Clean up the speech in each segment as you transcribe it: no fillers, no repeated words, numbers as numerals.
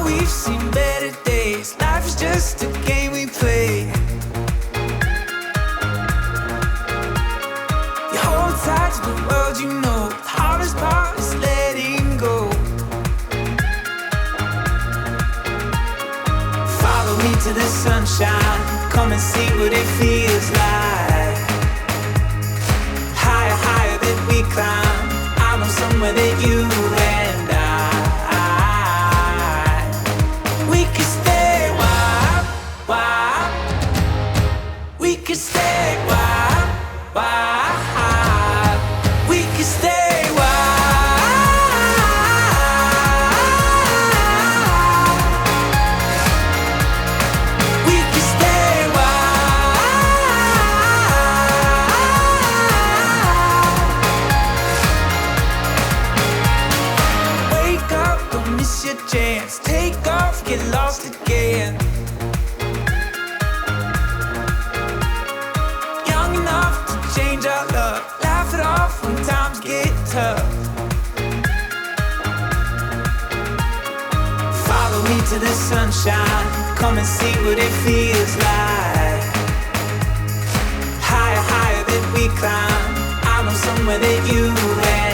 we've seen better days. Life is just a game we play. You hold tight to the world you know. The hardest part is letting go. Follow me to the sunshine. Come and see what it feels like. Higher, higher that we climb. I know somewhere that you and we could stay wild, wild. We could stay wild, wild. We could stay wild. We could stay wild. Wake up, don't miss your chance. Take off, get lost again. Young enough to change our luck. Laugh it off when times get tough. Follow me to the sunshine. Come and see what it feels like. Higher, higher that we climb. I know somewhere that you and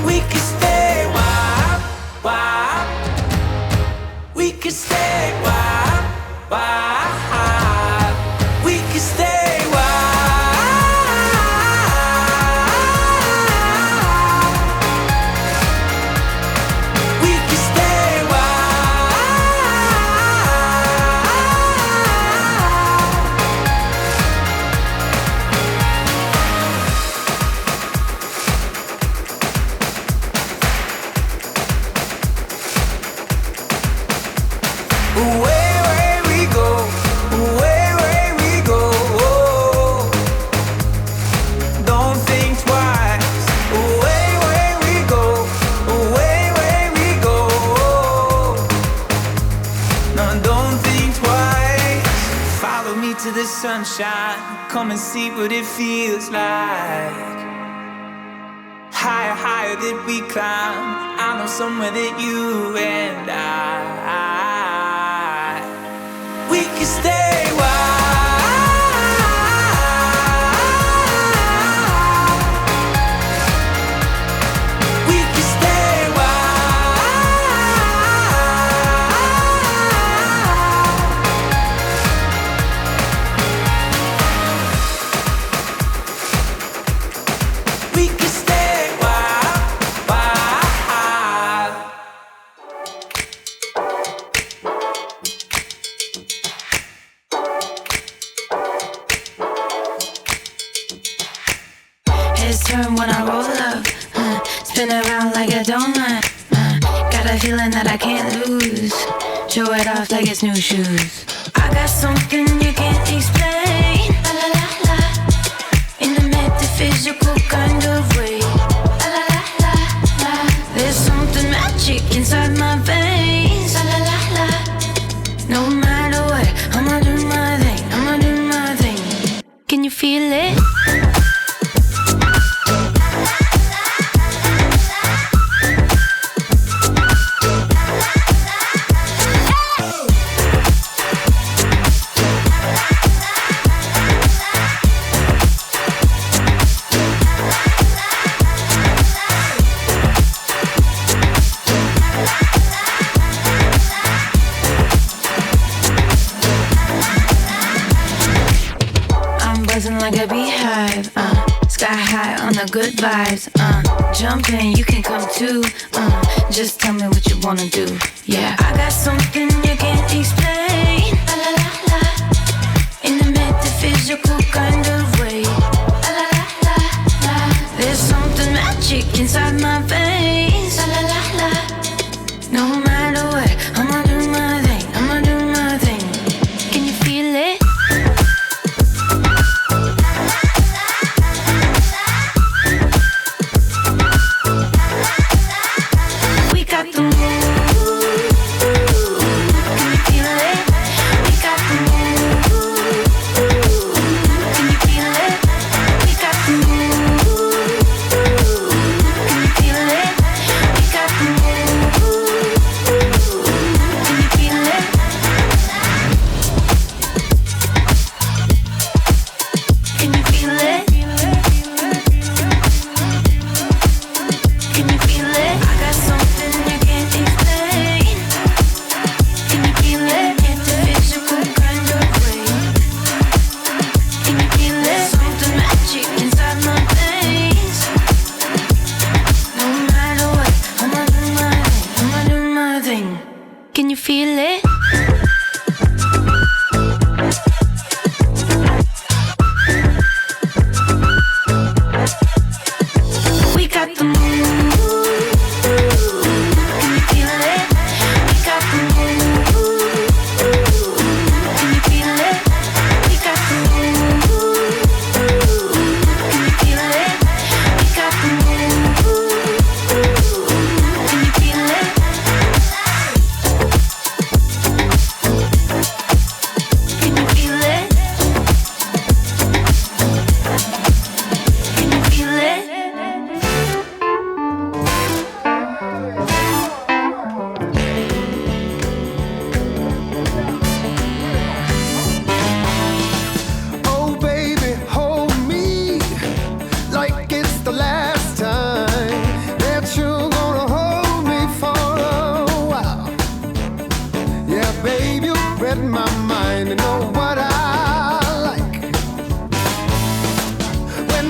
we could stay wild, wild. We could stay wild, wild. We could stay wild. We could stay away where we go, away where we go. Don't think twice. Away where we go, away where we go. No, don't think twice. Follow me to the sunshine. Come and see what it feels like. Higher, higher that we climb. I know somewhere that you and we can stay wild. We can stay wild. We can stay wild, wild. His turn when I roll up, spin around like a donut. Got a feeling that I can't lose. Show it off like it's new shoes. I got something you can't explain. La la la la. In a metaphysical kind of way. La la la la la. There's something magic inside my veins. La la la la. No matter what, I'ma do my thing. I'ma do my thing. Can you feel it? Buzzing like a beehive, sky high on the good vibes, jump in, you can come too, just tell me what you wanna do, yeah. I got something you can't explain, la la la la, in a metaphysical kind of way, la la la la la. There's something magic inside my veins, la la la la. No matter what, I'ma do my thing, I'ma do my thing. Can you feel it? We got the move. Can you feel it?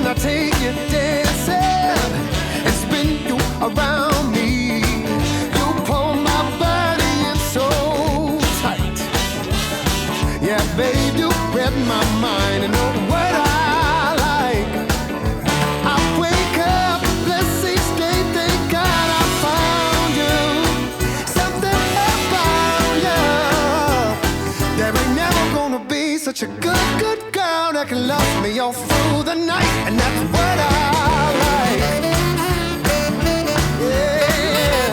I take you dancing and spin you around me. You pull my body in so tight. Yeah, babe, you read my mind and know what I like. I wake up, bless each day, thank God I found you. Something about you. There ain't never gonna be such a good, good girl that can love me all through the night, and that's what I like. Yeah.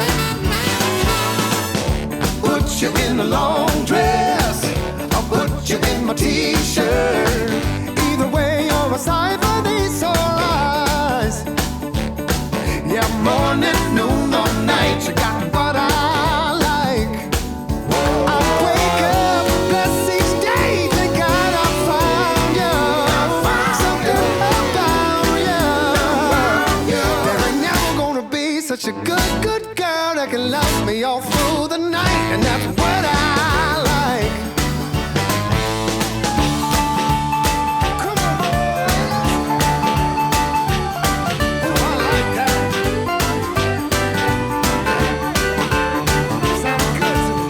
Put you in a long dress, I'll put you in my t-shirt. Either way, you're a sight for these sore eyes. Yeah, morning, noon, or night, you got what I like. I wake up, bless each day, thank God I found you. Something about you. There ain't never gonna be such a good, good girl that can love me all through the night, and that's what I like. Come on, oh, I like that. Sounds good to me.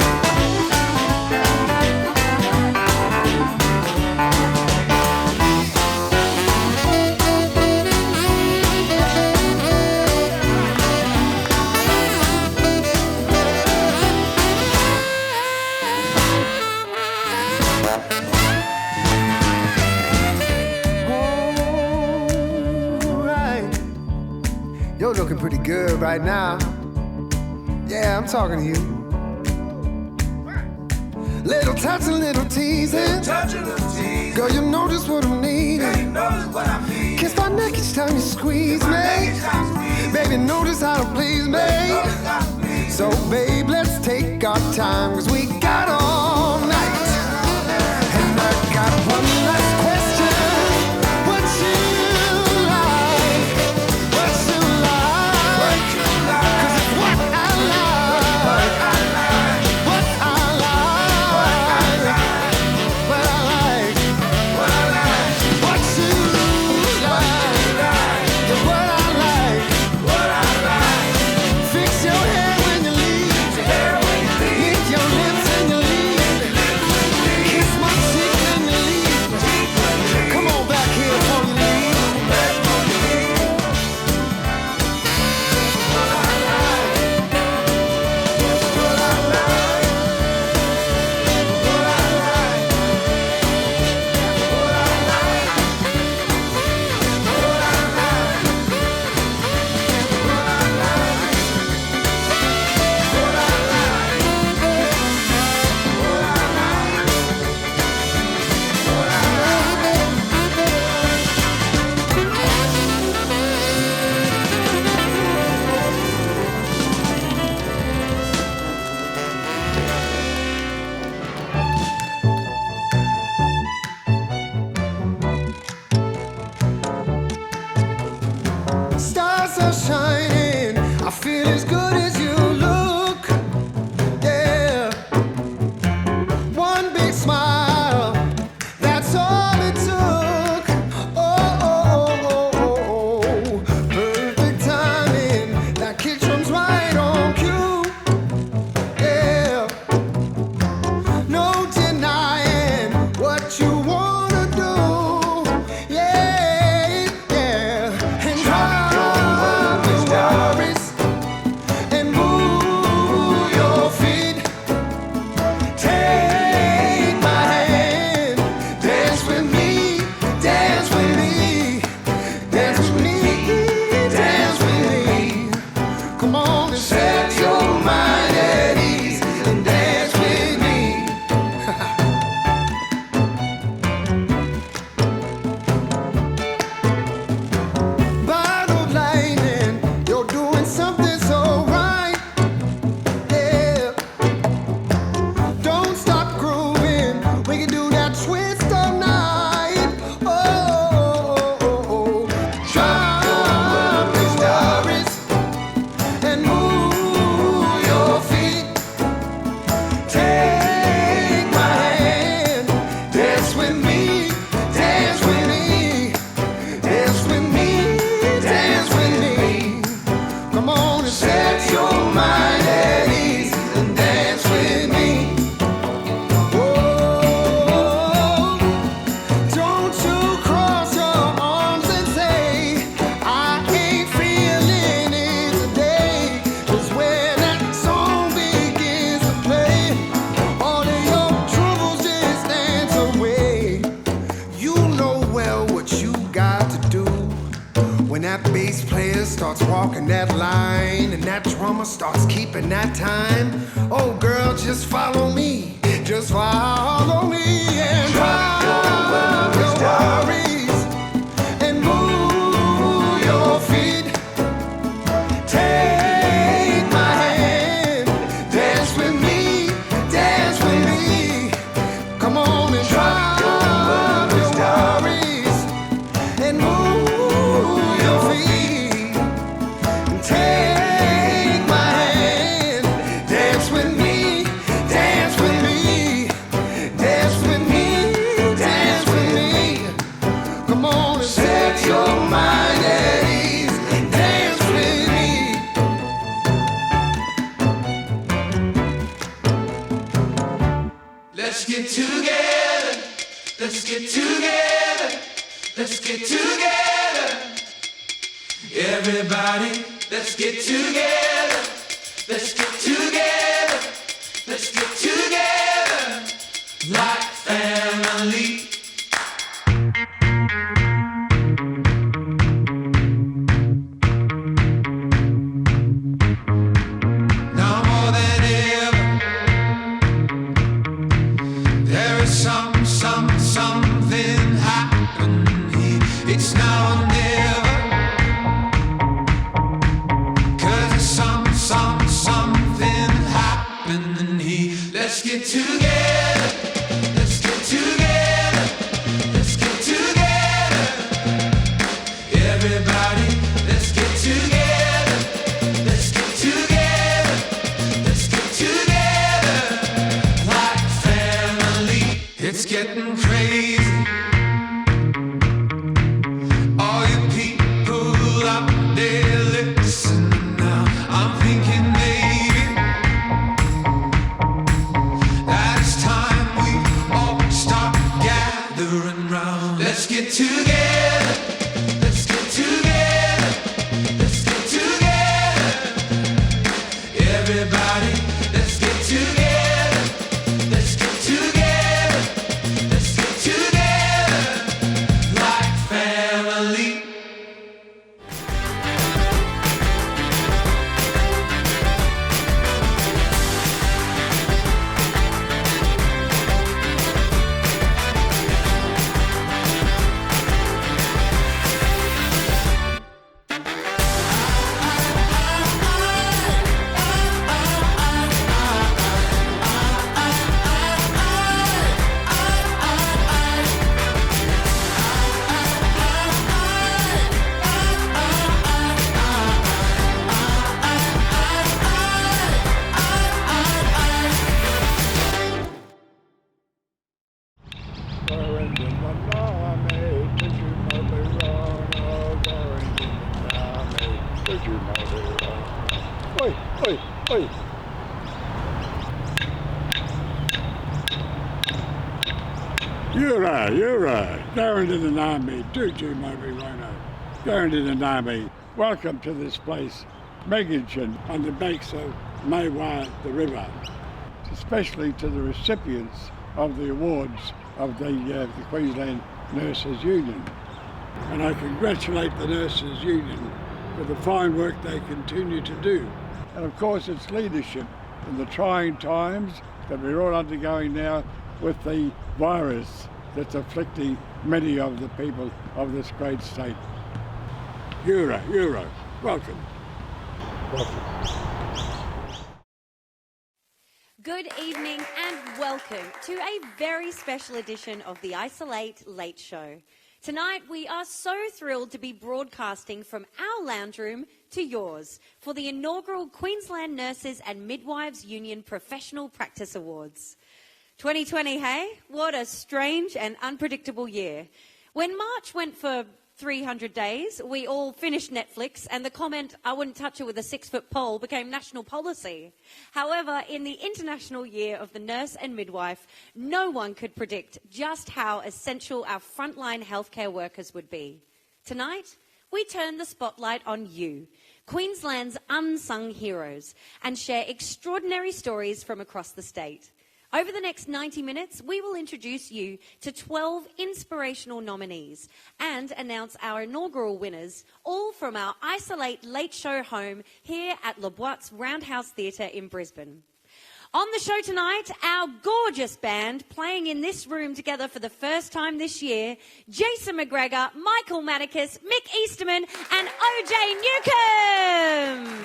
Alright. You're looking pretty good right now. Yeah, I'm talking to you. Little touch and little teasing. Girl, you know just what I'm needing. Kiss my neck each time you squeeze me. Baby, notice how to please me. So, babe, let's take our time, 'cause we got all night. And I got one last question. What you like? What you like? 'Cause it's what I like. What I like. What I like. What you like. Yeah, what I like. Fix your hair when you leave. Lick your lips and you leave. Kiss my cheek when you leave. Come on back here before you leave. Stars are shining. I feel as good as you look. Yeah. One big smile. That's all it took. Oh, oh, oh, oh, oh. Perfect timing. That kick drum's right on cue. Yeah. No denying what you wanna do. Yeah, yeah. And drop your worries and move your feet. Take my hand, dance with me, dance with me, dance with me, dance with me. Come on and set your mind at ease and dance with me. Bottle lightning, you're doing something so right. Yeah. Don't stop grooving. We can do that twist all night. Oh, oh, oh, oh. Drop your worries and move your feet. Take my hand, dance with me, dance with me, dance with me. bass player starts walking that line and that drummer starts keeping that time. Oh girl, just follow me, just follow me and drop your worries and move your feet. Take my hand, dance with me, dance with me. Come on and drop your worries and move your feet. Take my hand, dance with me, dance with me, dance with me, dance with me. Come on and set your mind at ease, dance with me. Let's get together. Let's get together. Let's get together. Everybody, let's get together. Let's get together. Let's get together. Like family. Now more than ever, there is something happening. It's now or never. 'Cause there's something happening here. Let's get together. Let's get together. Let's get together. Everybody, let's get together. Let's get together. Let's get together. Like family. It's getting crazy. All you people out there, listen now. I'm thinking maybe that it's time we all start gathering round. Let's get together. Let's get together. Let's get together. Everybody, let's get together. Let's get together. Let's get together. Like family. Oi, oi, oi. You're right. Going to the army. Do Moby Rhino. Going to the army. Welcome to this place, Meganton, on the banks of Maywa, the river. Especially to the recipients of the awards of the Queensland Nurses Union. And I congratulate the Nurses Union for the fine work they continue to do. And of course it's leadership in the trying times that we're all undergoing now with the virus that's afflicting many of the people of this great state. Euro, welcome. Good evening and welcome to a very special edition of the Isolate Late Show. Tonight we are so thrilled to be broadcasting from our lounge room to yours for the inaugural Queensland Nurses and Midwives Union Professional Practice Awards. 2020, hey? What a strange and unpredictable year. When March went for 300 days, we all finished Netflix, and the comment, "I wouldn't touch it with a 6-foot pole," became national policy. However, in the International Year of the Nurse and Midwife, no one could predict just how essential our frontline healthcare workers would be. Tonight, we turn the spotlight on you, Queensland's unsung heroes, and share extraordinary stories from across the state. Over the next 90 minutes, we will introduce you to 12 inspirational nominees and announce our inaugural winners, all from our Isolate Late Show home here at Le Boit's Roundhouse Theatre in Brisbane. On the show tonight, our gorgeous band playing in this room together for the first time this year, Jason McGregor, Michael Manicus, Mick Easterman and OJ Newcomb.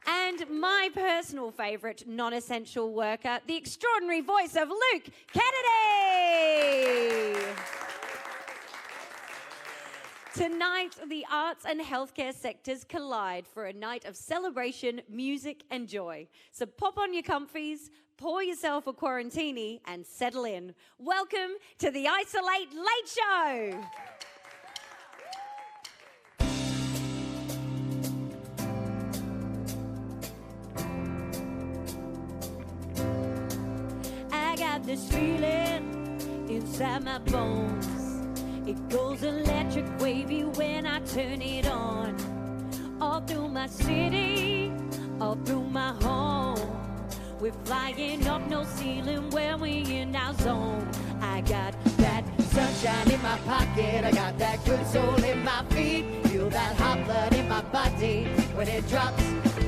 And my personal favourite non-essential worker, the extraordinary voice of Luke Kennedy. Tonight, the arts and healthcare sectors collide for a night of celebration, music and joy. So pop on your comfies, pour yourself a quarantini and settle in. Welcome to the Isolate Late Show. I got this feeling inside my bones. It goes electric wavy when I turn it on. All through my city, all through my home. We're flying up no ceiling when we in our zone. I got that sunshine in my pocket, I got that good soul in my feet. Feel that hot blood in my body when it drops.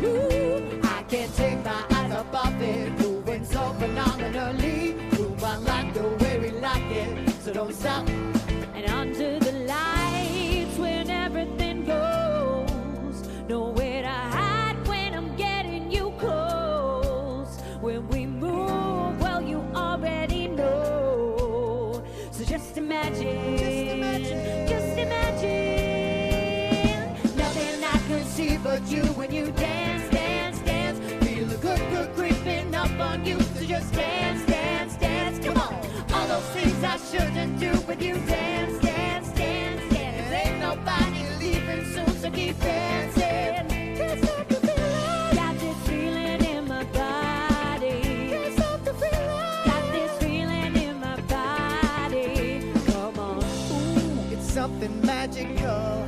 Ooh, I can't take my eyes up off it. Moving so phenomenally. Move on like the way we like it, so don't stop. And under the lights when everything goes, nowhere to hide when I'm getting you close. When we move, well, you already know. So just imagine, just imagine. Nothing I can see but you when you dance, dance, dance. Feel a good, good creeping up on you. So just dance, dance, dance. Come on. All those things I shouldn't do with you. Dance, dance, dance, dance. Ain't nobody leaving soon, so keep dancing. Can't stop the feeling. Got this feeling in my body. Can't stop the feeling. Got this feeling in my body. Come on. Ooh, it's something magical.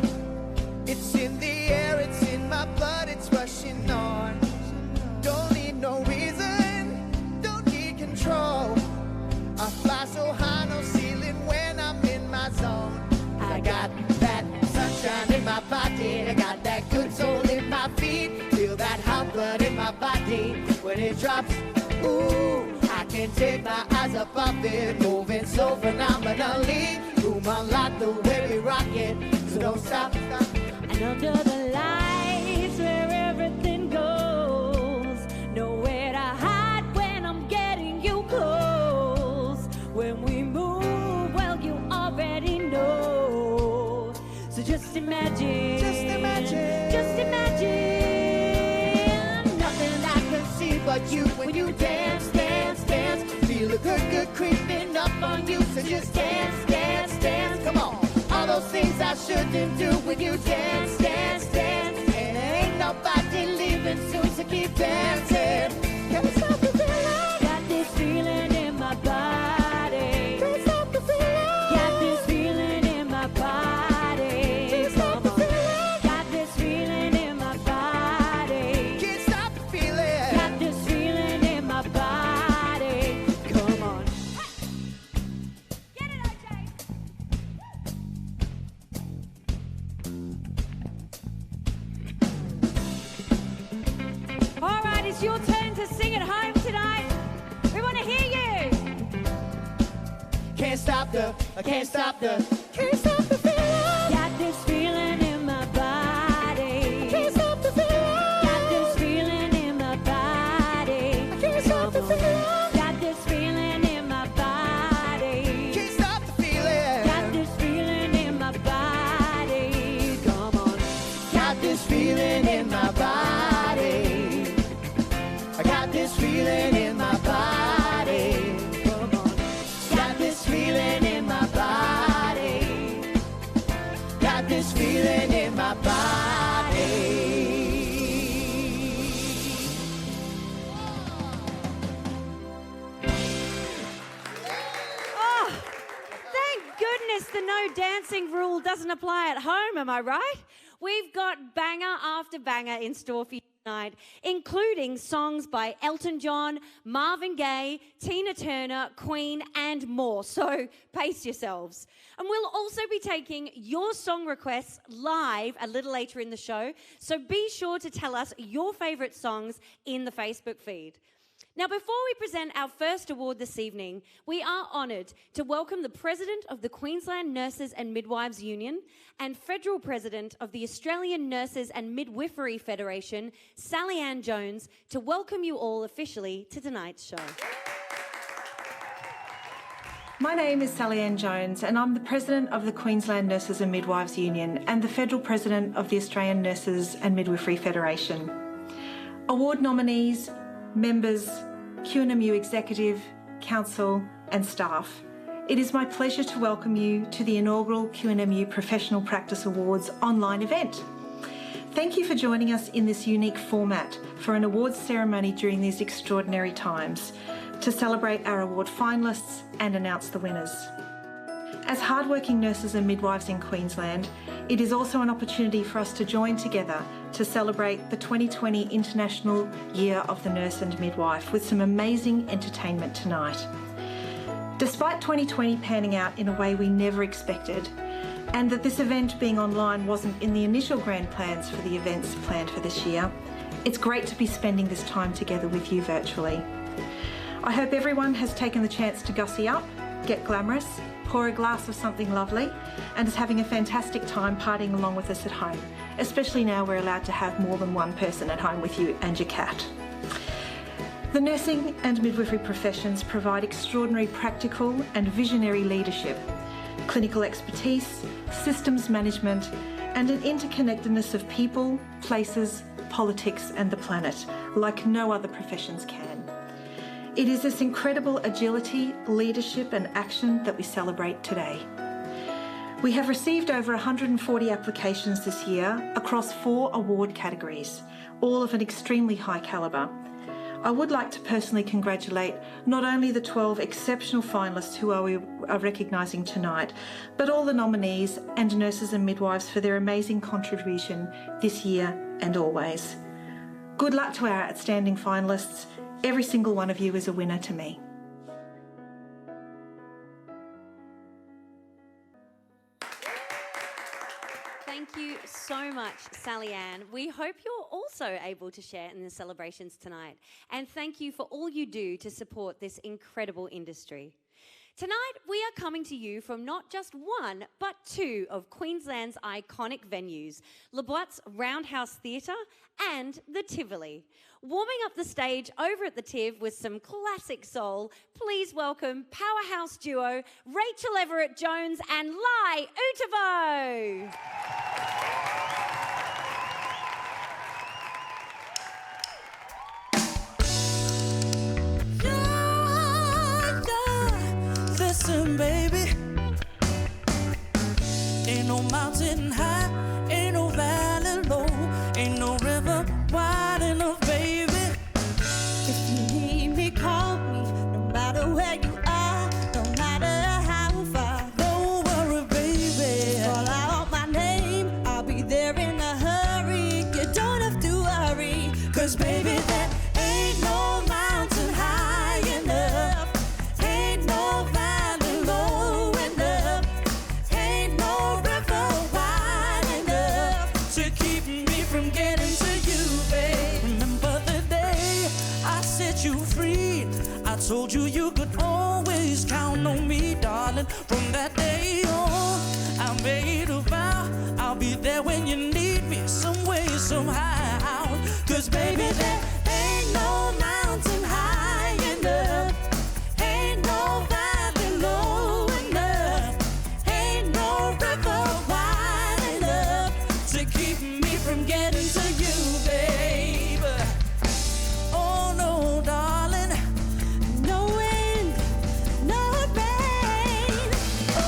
It's in the air, it's in my blood, it's rushing on. Don't need no reason, don't need control. I fly so high, no ceiling when I'm in my zone. I got that sunshine in my body, I got that good soul in my feet. Feel that hot blood in my body when it drops. Ooh, I can't take my eyes up off it. Moving so phenomenally. Room unlocked the way we rock it, so don't stop. And under the lights where everything goes, nowhere to hide when I'm getting you close. When we move, well, you already know. So just imagine, Just imagine. just imagine. Nothing I can see but you when you dance, dance, dance. Feel a good, good creeping up on you. So just dance, dance, dance. Come on. All those things I shouldn't do when you dance, dance, dance. And ain't nobody leaving soon, so keep dancing. Can't stop the feeling. Got this feeling in my body. Can't stop the feeling. Got this feeling in my body. Can't stop the feeling. Got this feeling in my body. Can't stop the feeling. Got this feeling in my body. Come on. Get it, OJ. All right, it's your turn to sing at home tonight. We want to hear you. Can't stop the, I can't stop the, can't stop the feeling. Got this feeling in my body. Can't stop the feeling. Got this feeling in my body. Can't stop the Come on. feeling. Got this feeling in my body. Can't stop the feeling. Got this feeling in my body. Come on. Got this feeling in my body. I got this feeling in my body. Come on. Got this feeling in my body. Got this feeling in my body. Oh, thank goodness the no dancing rule doesn't apply at home, am I right? We've got banger after banger in store for you tonight, including songs by Elton John, Marvin Gaye, Tina Turner, Queen, and more. So pace yourselves. And we'll also be taking your song requests live a little later in the show. So be sure to tell us your favourite songs in the Facebook feed. Now, before we present our first award this evening, we are honoured to welcome the President of the Queensland Nurses and Midwives Union and Federal President of the Australian Nurses and Midwifery Federation, Sally Ann Jones, to welcome you all officially to tonight's show. My name is Sally Ann Jones and I'm the President of the Queensland Nurses and Midwives Union and the Federal President of the Australian Nurses and Midwifery Federation. Award nominees, members, QNMU Executive, Council and staff. It is my pleasure to welcome you to the inaugural QNMU Professional Practice Awards online event. Thank you for joining us in this unique format for an awards ceremony during these extraordinary times to celebrate our award finalists and announce the winners. As hardworking nurses and midwives in Queensland, it is also an opportunity for us to join together to celebrate the 2020 International Year of the Nurse and Midwife with some amazing entertainment tonight. Despite 2020 panning out in a way we never expected, and that this event being online wasn't in the initial grand plans for the events planned for this year, it's great to be spending this time together with you virtually. I hope everyone has taken the chance to gussy up, get glamorous, pour a glass of something lovely, and is having a fantastic time partying along with us at home, especially now we're allowed to have more than one person at home with you and your cat. The nursing and midwifery professions provide extraordinary practical and visionary leadership, clinical expertise, systems management, and an interconnectedness of people, places, politics, and the planet, like no other professions can. It is this incredible agility, leadership and action that we celebrate today. We have received over 140 applications this year across 4 award categories, all of an extremely high calibre. I would like to personally congratulate not only the 12 exceptional finalists who we are recognising tonight, but all the nominees and nurses and midwives for their amazing contribution this year and always. Good luck to our outstanding finalists. Every single one of you is a winner to me. Thank you so much, Sally Ann. We hope you're also able to share in the celebrations tonight. And thank you for all you do to support this incredible industry. Tonight, we are coming to you from not just one, but 2 of Queensland's iconic venues, LeBoit's Roundhouse Theatre and the Tivoli. Warming up the stage over at the Tiv with some classic soul, please welcome powerhouse duo Rachel Everett-Jones and Lai Utavo. Listen, baby, ain't no mountain high, ain't no valley low, ain't no river wide enough, baby. If you need me, call me, no matter where you are, no matter how far. Don't worry, baby, call out my name, I'll be there in a hurry. You don't have to worry, 'cause baby, there ain't no mountain high enough, ain't no valley low enough, ain't no river wide enough to keep me from getting to you, babe. Remember the day I set you free, I told you you could always count on me, darling. From that day on, I made a vow, I'll be there when you need me, some way, somehow. 'Cause baby, there ain't no mountain high enough, ain't no valley low enough, ain't no river wide enough to keep me from getting to you, babe. Oh no, darling, no wind, no rain, oh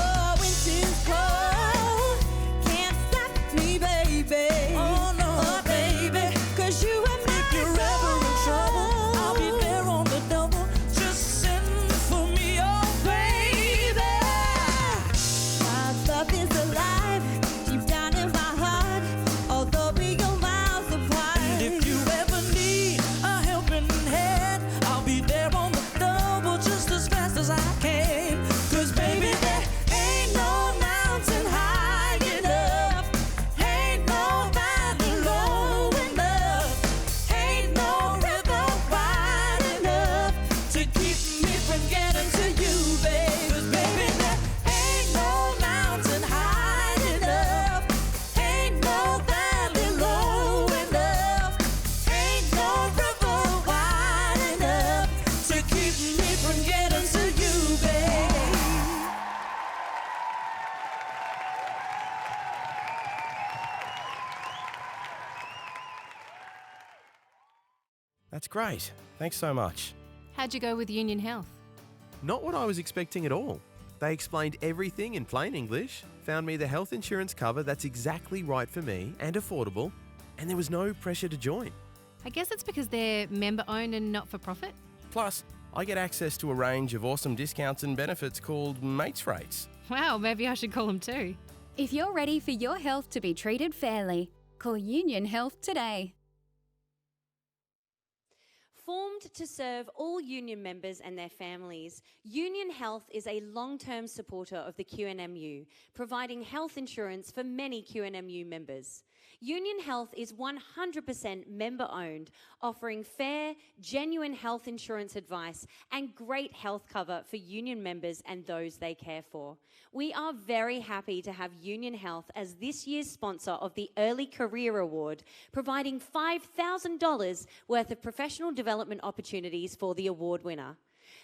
That's great. Thanks so much. How'd you go with Union Health? Not what I was expecting at all. They explained everything in plain English, found me the health insurance cover that's exactly right for me and affordable, and there was no pressure to join. I guess it's because they're member-owned and not-for-profit. Plus, I get access to a range of awesome discounts and benefits called Mates Rates. Wow, maybe I should call them too. If you're ready for your health to be treated fairly, call Union Health today. Formed to serve all union members and their families, Union Health is a long-term supporter of the QNMU, providing health insurance for many QNMU members. Union Health is 100% member-owned, offering fair, genuine health insurance advice and great health cover for union members and those they care for. We are very happy to have Union Health as this year's sponsor of the Early Career Award, providing $5,000 worth of professional development opportunities for the award winner.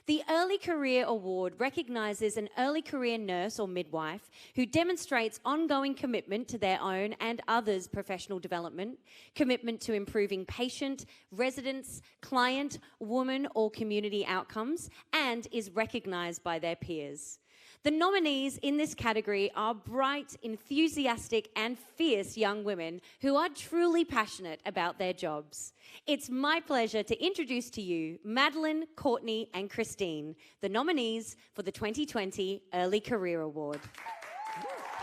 The Early Career Award recognises an early career nurse or midwife who demonstrates ongoing commitment to their own and others' professional development, commitment to improving patient, residents, client, woman or community outcomes, and is recognised by their peers. The nominees in this category are bright, enthusiastic and fierce young women who are truly passionate about their jobs. It's my pleasure to introduce to you Madeline, Courtney and Christine, the nominees for the 2020 Early Career Award.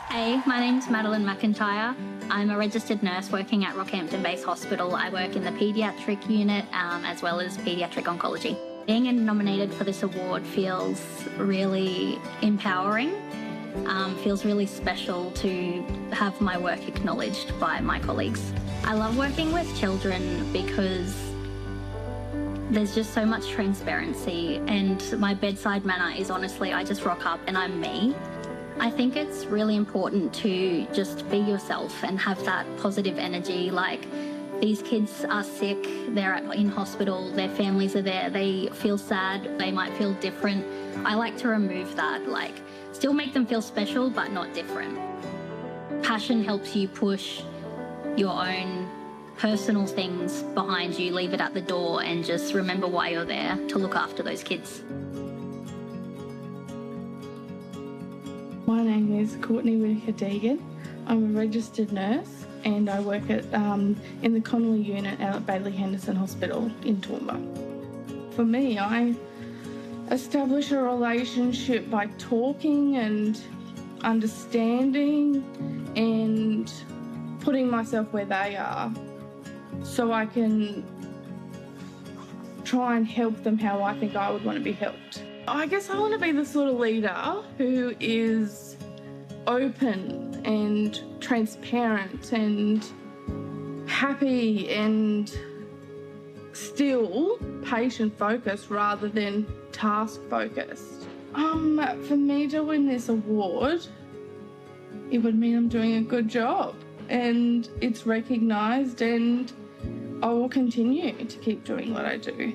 Hey, my name's Madeline McIntyre. I'm a registered nurse working at Rockhampton Base Hospital. I work in the paediatric unit as well as paediatric oncology. Being nominated for this award feels really empowering, feels really special to have my work acknowledged by my colleagues. I love working with children because there's just so much transparency, and my bedside manner is honestly, I just rock up and I'm me. I think it's really important to just be yourself and have that positive energy. Like, these kids are sick, they're in hospital, their families are there, they feel sad, they might feel different. I like to remove that, like, still make them feel special, but not different. Passion helps you push your own personal things behind you, leave it at the door, and just remember why you're there, to look after those kids. My name is Courtney Whitaker-Deegan. I'm a registered nurse and I work at in the Connolly unit out at Bailey Henderson Hospital in Toowoomba. For me, I establish a relationship by talking and understanding and putting myself where they are so I can try and help them how I think I would want to be helped. I guess I want to be the sort of leader who is open and transparent and happy and still patient-focused rather than task-focused. For me to win this award, it would mean I'm doing a good job and it's recognised, and I will continue to keep doing what I do.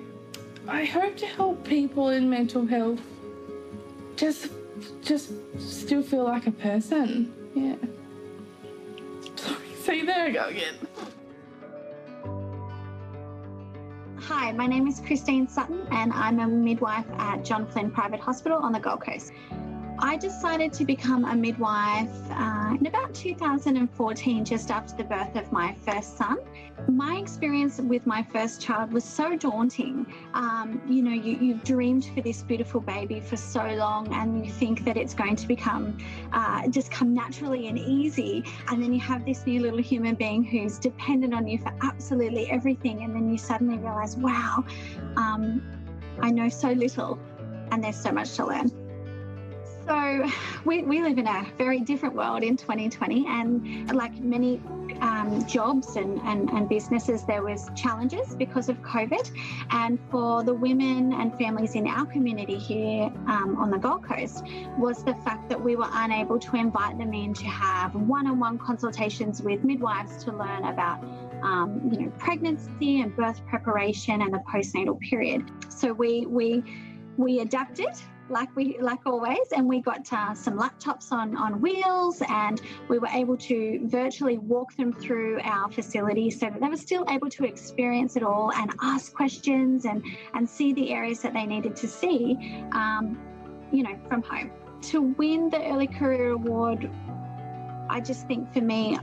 I hope to help people in mental health just still feel like a person. Yeah. Sorry, see, there I go again. Hi, my name is Christine Sutton and I'm a midwife at John Flynn Private Hospital on the Gold Coast. I decided to become a midwife in about 2014, just after the birth of my first son. My experience with my first child was so daunting. You've dreamed for this beautiful baby for so long and you think that it's going to become, just come naturally and easy. And then you have this new little human being who's dependent on you for absolutely everything. And then you suddenly realize, wow, I know so little and there's so much to learn. So we live in a very different world in 2020, and like many jobs and businesses, there was challenges because of COVID. And for the women and families in our community here on the Gold Coast was the fact that we were unable to invite them in to have one-on-one consultations with midwives to learn about pregnancy and birth preparation and the postnatal period. So we adapted like always, and we got some laptops on wheels, and we were able to virtually walk them through our facility so that they were still able to experience it all and ask questions and see the areas that they needed to see, from home. To win the Early Career Award, I just think for me,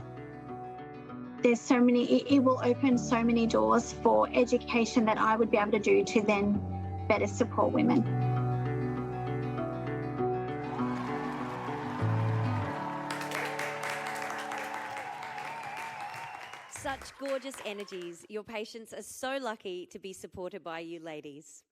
there's so many, it will open so many doors for education that I would be able to do to then better support women. Such gorgeous energies. Your patients are so lucky to be supported by you ladies.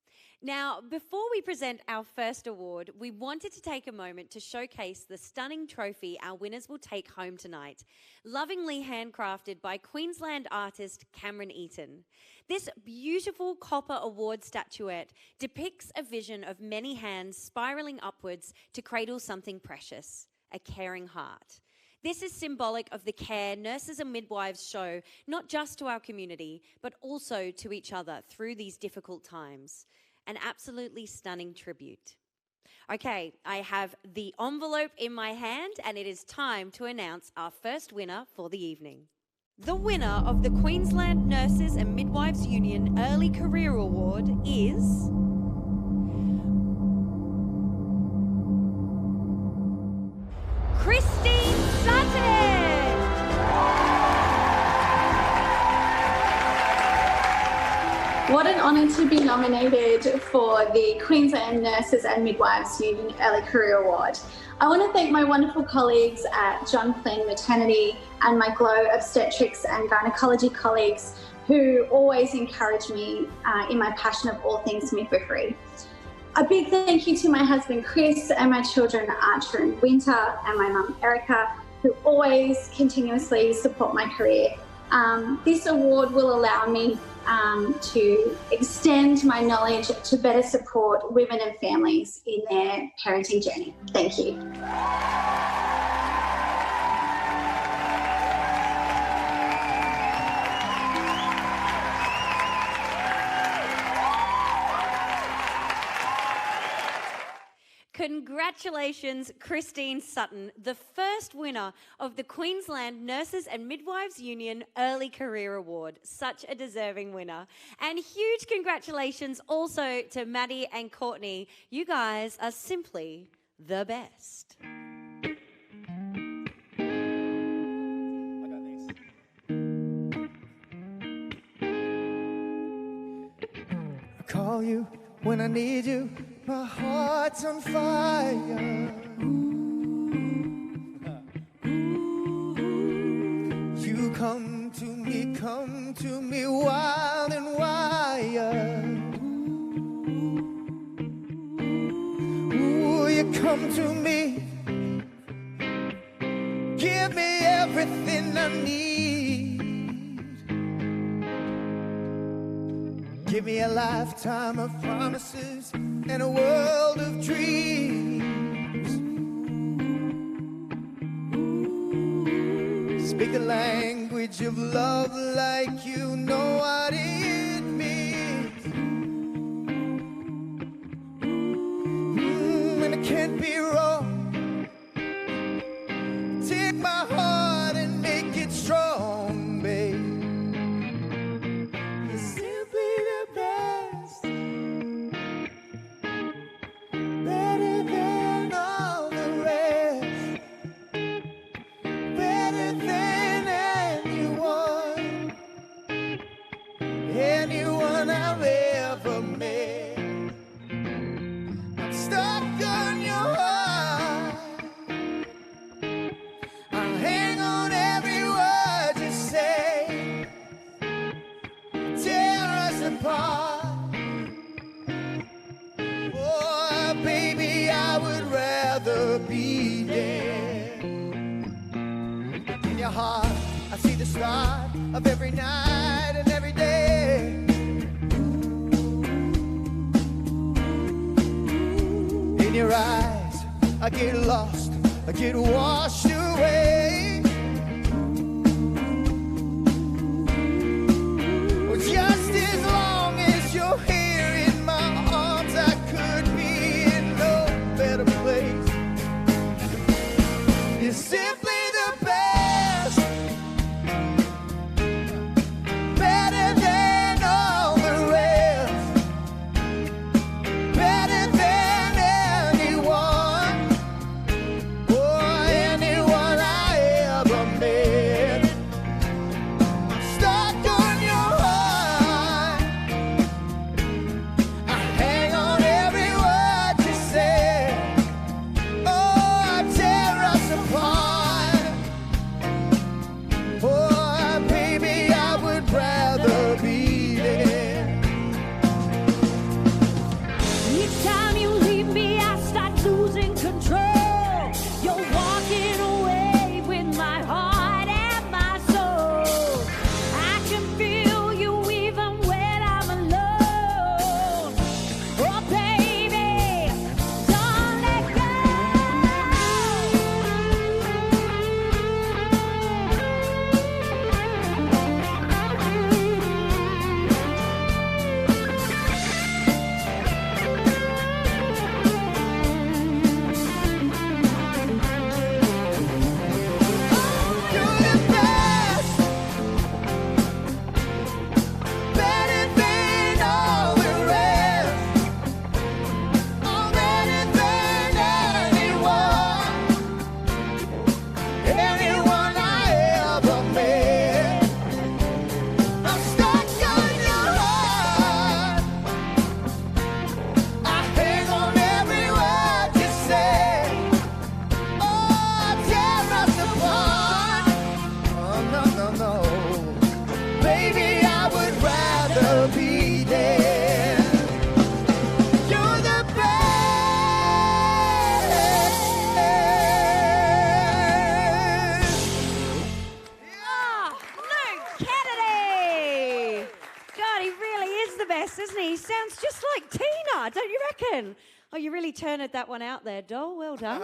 Now, before we present our first award, we wanted to take a moment to showcase the stunning trophy our winners will take home tonight, lovingly handcrafted by Queensland artist Cameron Eaton. This beautiful copper award statuette depicts a vision of many hands spiralling upwards to cradle something precious, a caring heart. This is symbolic of the care nurses and midwives show not just to our community, but also to each other through these difficult times. An absolutely stunning tribute. Okay, I have the envelope in my hand, and it is time to announce our first winner for the evening. The winner of the Queensland Nurses and Midwives Union Early Career Award is Christine Sutton! What an honour to be nominated for the Queensland Nurses and Midwives Union Early Career Award. I want to thank my wonderful colleagues at John Flynn Maternity and my Glow Obstetrics and Gynecology colleagues who always encourage me in my passion of all things midwifery. A big thank you to my husband Chris and my children Archer and Winter and my mum Erica, who always continuously support my career. This award will allow me to extend my knowledge to better support women and families in their parenting journey. Thank you. Congratulations, Christine Sutton, the first winner of the Queensland Nurses and Midwives Union Early Career Award. Such a deserving winner. And huge congratulations also to Maddie and Courtney. You guys are simply the best. I call you when I need you. My heart's on fire. You come to me wild and wired. Ooh, you come to me, give me everything I need. Give me a lifetime of promises and a world of dreams. Speak a language of love like you know what it means. And it can't be wrong. Take my heart and make it strong, babe. You're simply the best. Better than all the rest. Better than anyone I've ever met. I'm stuck on your heart. I hang on every word you say. Tear us apart. Oh, baby, I would rather be dead. In your heart, I see the start of every night and every day. In your eyes, I get lost, I get washed away. Well, just as long as you're here in my arms, I could be in love. Chris, isn't he? He sounds just like Tina, don't you reckon? Oh, you really turned that one out there, Dole. Well done.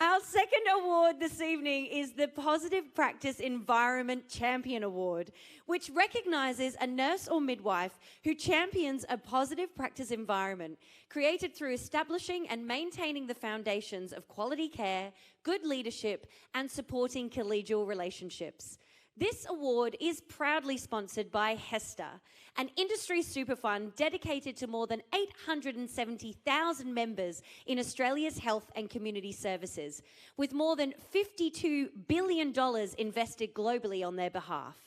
Our second award this evening is the Positive Practice Environment Champion Award, which recognises a nurse or midwife who champions a positive practice environment created through establishing and maintaining the foundations of quality care, good leadership, and supporting collegial relationships. This award is proudly sponsored by HESTA, an industry super fund dedicated to more than 870,000 members in Australia's health and community services, with more than $52 billion invested globally on their behalf.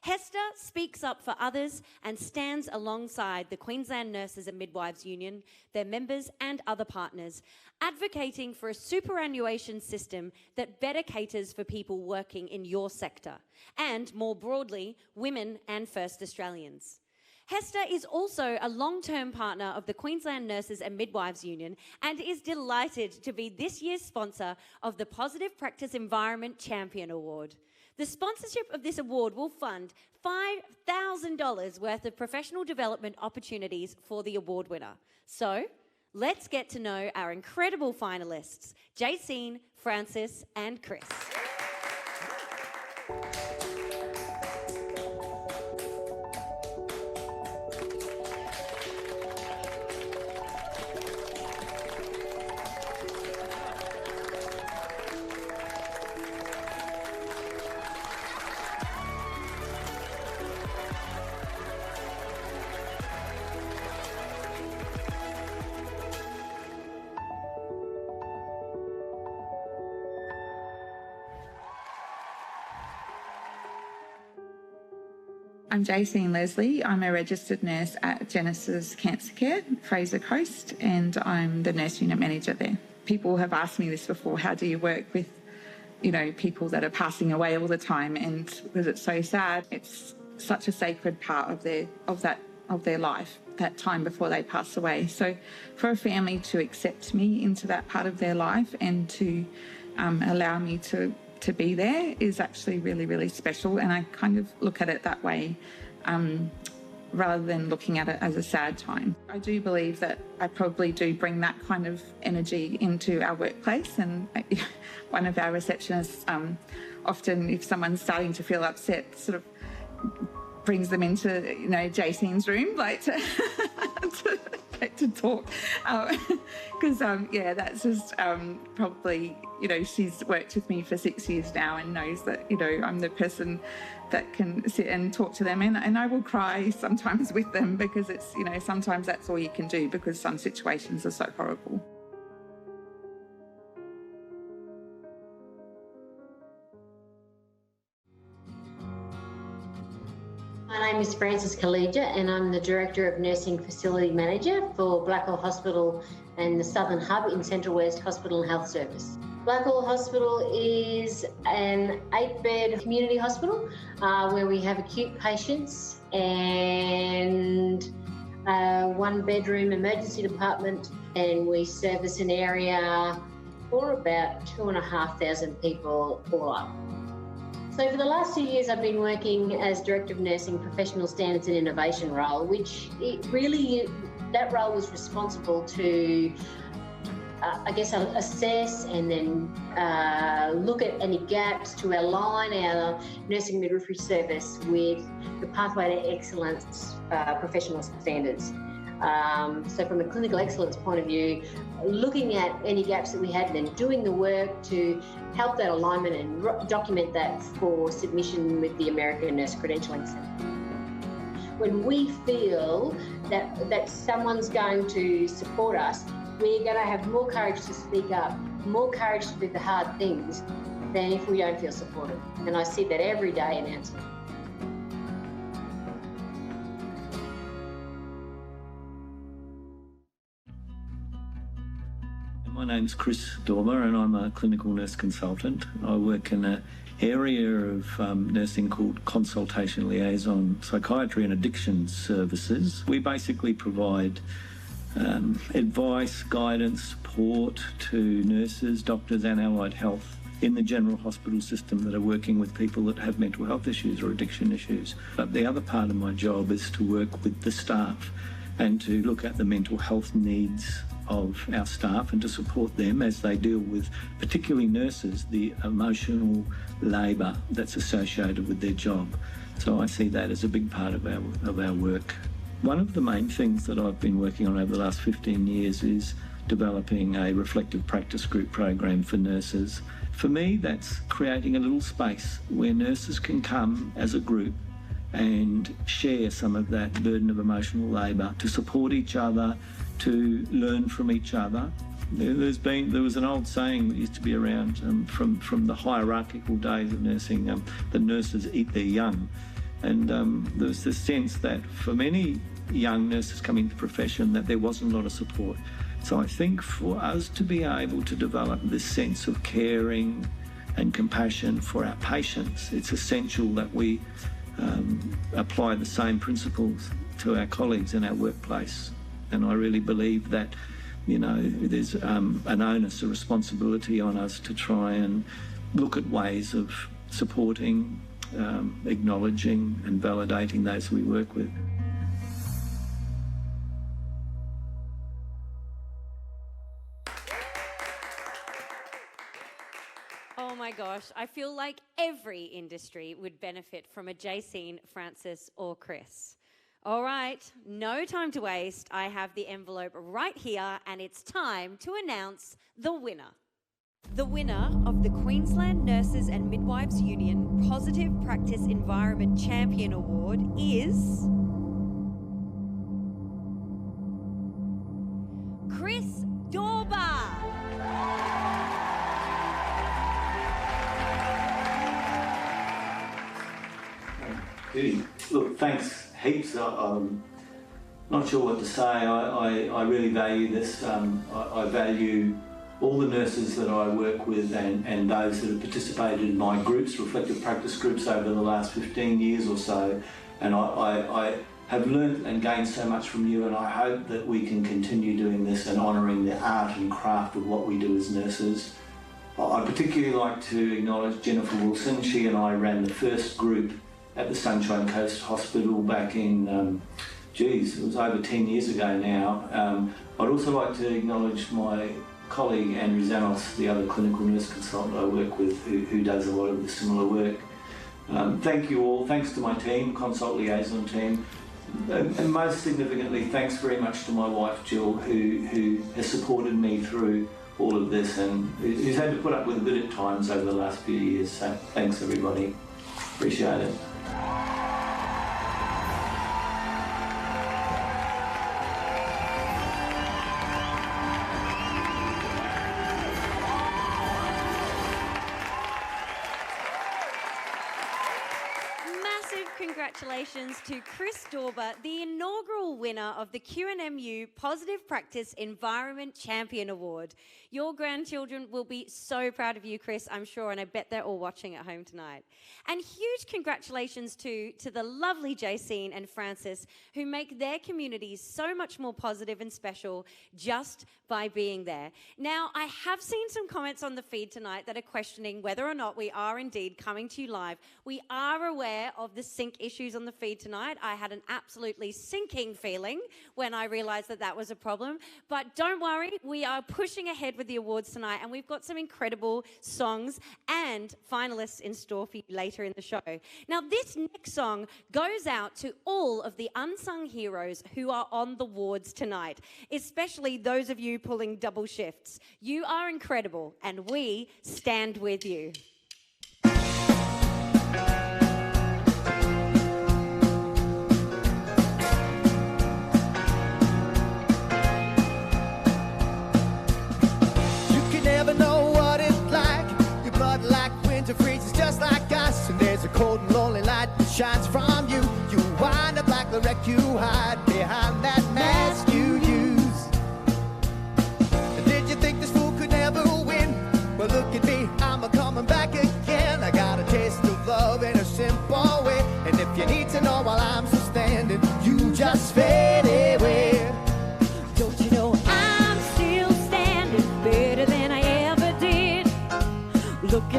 HESTA speaks up for others and stands alongside the Queensland Nurses and Midwives Union, their members and other partners, advocating for a superannuation system that better caters for people working in your sector, and more broadly, women and First Australians. HESTA is also a long-term partner of the Queensland Nurses and Midwives Union and is delighted to be this year's sponsor of the Positive Practice Environment Champion Award. The sponsorship of this award will fund $5,000 worth of professional development opportunities for the award winner. So, let's get to know our incredible finalists, Jacine, Francis, and Chris. I'm Jacine Leslie. I'm a registered nurse at Genesis Cancer Care, Fraser Coast, and I'm the nurse unit manager there. People have asked me this before, how do you work with, people that are passing away all the time? And because it's so sad, it's such a sacred part of their life, that time before they pass away. So for a family to accept me into that part of their life and to allow me to be there is actually really, really special. And I kind of look at it that way rather than looking at it as a sad time. I do believe that I probably do bring that kind of energy into our workplace. And one of our receptionists often, if someone's starting to feel upset, sort of brings them into, Jacine's room, to talk, because that's just probably, she's worked with me for 6 years now and knows that, I'm the person that can sit and talk to them, and I will cry sometimes with them because it's, sometimes that's all you can do because some situations are so horrible. My name is Frances Collegia and I'm the Director of Nursing Facility Manager for Blackwell Hospital and the Southern Hub in Central West Hospital and Health Service. Blackwell Hospital is an 8-bed community hospital where we have acute patients and a 1-bedroom emergency department, and we service an area for about 2,500 people all up. So for the last 2 years, I've been working as Director of Nursing Professional Standards and Innovation role, which that role was responsible to, assess and then look at any gaps to align our nursing midwifery service with the Pathway to Excellence professional standards. So from a clinical excellence point of view, looking at any gaps that we had and then doing the work to help that alignment and document that for submission with the American Nurse Credentialing Centre. When we feel that someone's going to support us, we're going to have more courage to speak up, more courage to do the hard things than if we don't feel supported. And I see that every day in answer. My name's Chris Dormer and I'm a clinical nurse consultant. I work in an area of nursing called consultation liaison psychiatry and addiction services. We basically provide advice, guidance, support to nurses, doctors and allied health in the general hospital system that are working with people that have mental health issues or addiction issues. But the other part of my job is to work with the staff and to look at the mental health needs of our staff and to support them as they deal with, particularly nurses, the emotional labour that's associated with their job. So I see that as a big part of our work. One of the main things that I've been working on over the last 15 years is developing a reflective practice group program for nurses. For me, that's creating a little space where nurses can come as a group and share some of that burden of emotional labour, to support each other, to learn from each other. There was an old saying that used to be around from the hierarchical days of nursing, the nurses eat their young. And there was this sense that for many young nurses coming into the profession that there wasn't a lot of support. So I think for us to be able to develop this sense of caring and compassion for our patients, it's essential that we apply the same principles to our colleagues in our workplace. And I really believe that, there's an onus, a responsibility on us to try and look at ways of supporting, acknowledging and validating those we work with. Oh my gosh, I feel like every industry would benefit from a Jacine, Francis or Chris. All right, no time to waste. I have the envelope right here and it's time to announce the winner. The winner of the Queensland Nurses and Midwives Union Positive Practice Environment Champion Award is Chris Dorber. Look, thanks heaps. I'm not sure what to say. I really value this. I value all the nurses that I work with and those that have participated in my groups, reflective practice groups, over the last 15 years or so. And I have learned and gained so much from you, and I hope that we can continue doing this and honouring the art and craft of what we do as nurses. I'd particularly like to acknowledge Jennifer Wilson. She and I ran the first group at the Sunshine Coast Hospital back in, it was over 10 years ago now. I'd also like to acknowledge my colleague Andrew Zanos, the other clinical nurse consultant I work with, who does a lot of the similar work. Thank you all. Thanks to my team, Consult Liaison team. And most significantly, thanks very much to my wife Jill, who has supported me through all of this and who's had to put up with a bit at times over the last few years. So thanks everybody. Appreciate it. Congratulations to Chris Dorber, the inaugural winner of the QNMU Positive Practice Environment Champion Award. Your grandchildren will be so proud of you, Chris, I'm sure, and I bet they're all watching at home tonight. And huge congratulations to the lovely Jacine and Francis, who make their communities so much more positive and special just by being there. Now, I have seen some comments on the feed tonight that are questioning whether or not we are indeed coming to you live. We are aware of the sync issues on the feed tonight. I had an absolutely sinking feeling when I realised that was a problem. But don't worry, we are pushing ahead with the awards tonight, and we've got some incredible songs and finalists in store for you later in the show. Now, this next song goes out to all of the unsung heroes who are on the wards tonight, especially those of you pulling double shifts. You are incredible, and we stand with you. Freezes just like us, and there's a cold and lonely light that shines from you. You wind up like the wreck you hide behind that mask you use. And did you think this fool could never win? Well, look at me, I'm a coming back again. I got a taste of love in a simple way, and if you need to know while I'm still standing, you just fade away. Don't you know I'm still standing better than I ever did? Look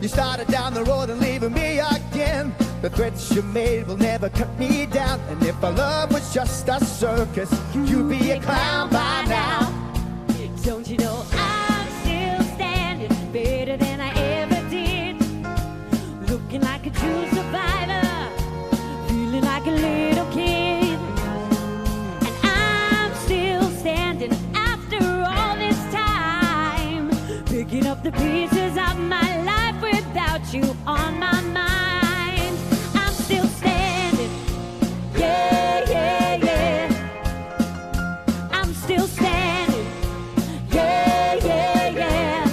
You started down the road and leaving me again. The threats you made will never cut me down. And if our love was just a circus, you'd be a clown by now. Don't you know I'm still standing better than I ever did? Looking like a true survivor, feeling like a little kid. And I'm still standing after all this time, picking up the pieces of my life without you on my mind. I'm still standing, yeah, yeah, yeah. I'm still standing, yeah, yeah, yeah.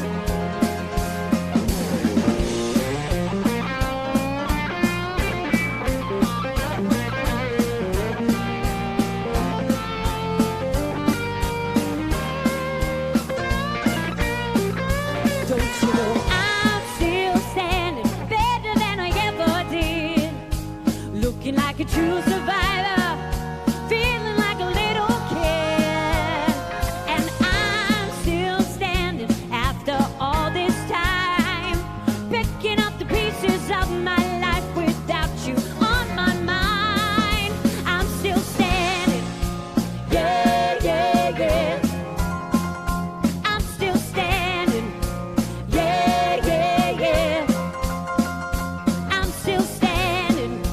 Don't you know I'm still standing better than I ever did, looking like a true survivor, feeling like a little kid. And I'm still standing after all this time, picking up the pieces of my life without you on my mind. I'm still standing, yeah, yeah, yeah. I'm still standing, yeah, yeah, yeah. I'm still standing,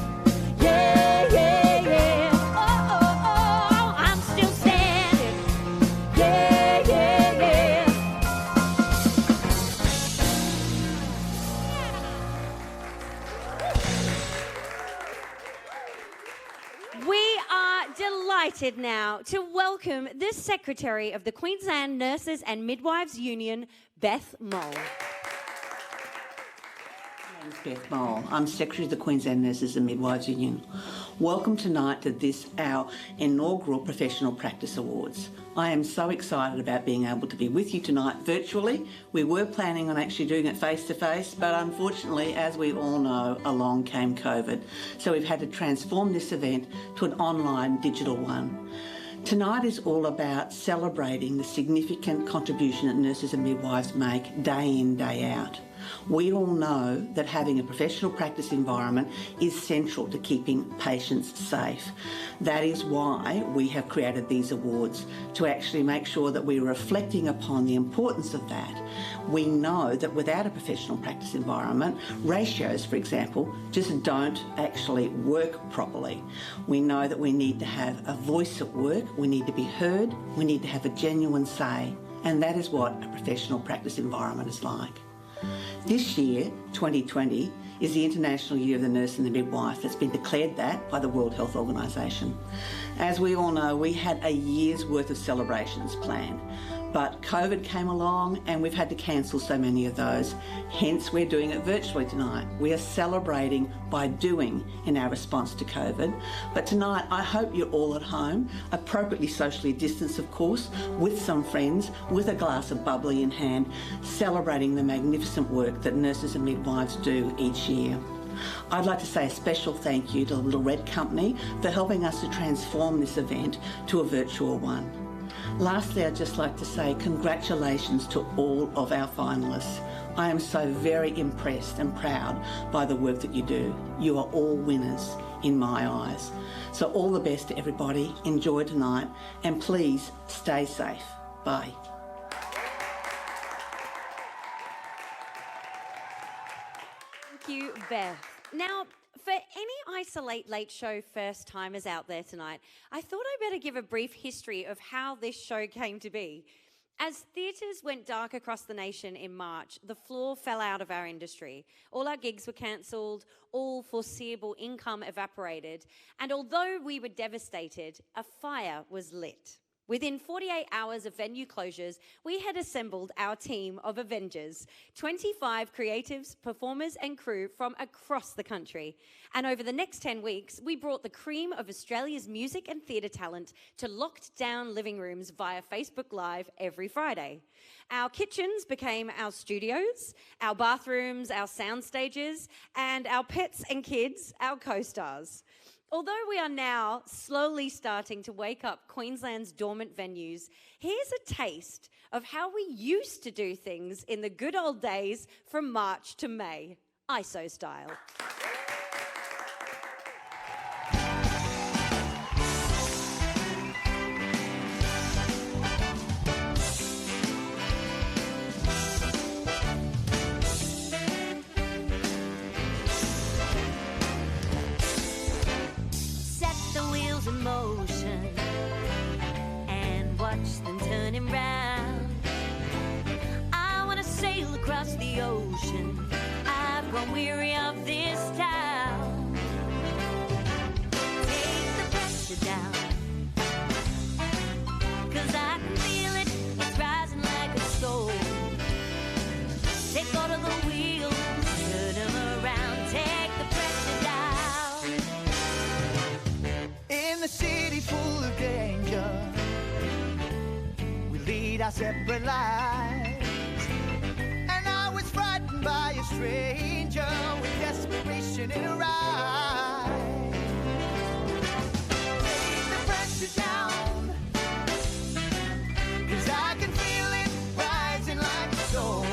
yeah, yeah, yeah. Oh, oh, oh, I'm still standing, yeah, yeah, yeah. We are delighted now to welcome the Secretary of the Queensland Nurses and Midwives Union, Beth Mole. My name's Beth Mole. I'm Secretary of the Queensland Nurses and Midwives Union. Welcome tonight to this, our inaugural Professional Practice Awards. I am so excited about being able to be with you tonight virtually. We were planning on actually doing it face-to-face, but unfortunately, as we all know, along came COVID. So we've had to transform this event to an online digital one. Tonight is all about celebrating the significant contribution that nurses and midwives make day in, day out. We all know that having a professional practice environment is central to keeping patients safe. That is why we have created these awards, to actually make sure that we're reflecting upon the importance of that. We know that without a professional practice environment, ratios, for example, just don't actually work properly. We know that we need to have a voice at work, we need to be heard, we need to have a genuine say, and that is what a professional practice environment is like. This year, 2020, is the International Year of the Nurse and the Midwife. That's been declared that by the World Health Organisation. As we all know, we had a year's worth of celebrations planned, but COVID came along and we've had to cancel so many of those. Hence, we're doing it virtually tonight. We are celebrating by doing in our response to COVID. But tonight, I hope you're all at home, appropriately socially distanced, of course, with some friends, with a glass of bubbly in hand, celebrating the magnificent work that nurses and midwives do each year. I'd like to say a special thank you to the Little Red Company for helping us to transform this event to a virtual one. Lastly, I'd just like to say congratulations to all of our finalists. I am so very impressed and proud by the work that you do. You are all winners in my eyes. So all the best to everybody. Enjoy tonight and please stay safe. Bye. Thank you, Beth. Now, for any Isolate Late Show first timers out there tonight, I thought I'd better give a brief history of how this show came to be. As theatres went dark across the nation in March, the floor fell out of our industry. All our gigs were cancelled, all foreseeable income evaporated, and although we were devastated, a fire was lit. Within 48 hours of venue closures, we had assembled our team of Avengers, 25 creatives, performers and crew from across the country. And over the next 10 weeks, we brought the cream of Australia's music and theatre talent to locked down living rooms via Facebook Live every Friday. Our kitchens became our studios, our bathrooms, our sound stages, and our pets and kids, our co-stars. Although we are now slowly starting to wake up Queensland's dormant venues, here's a taste of how we used to do things in the good old days from March to May, ISO style. In motion and watch them turning round. I want to sail across the ocean. I've grown weary of this town. Take the pressure down, 'cause I can feel it, it's rising like a storm. Take all of the wheels, turn them around, take the pressure down. In the city full of danger, we lead our separate lives. And I was frightened by a stranger with desperation in her eyes. Take the pressure down, 'cause I can feel it rising like a storm.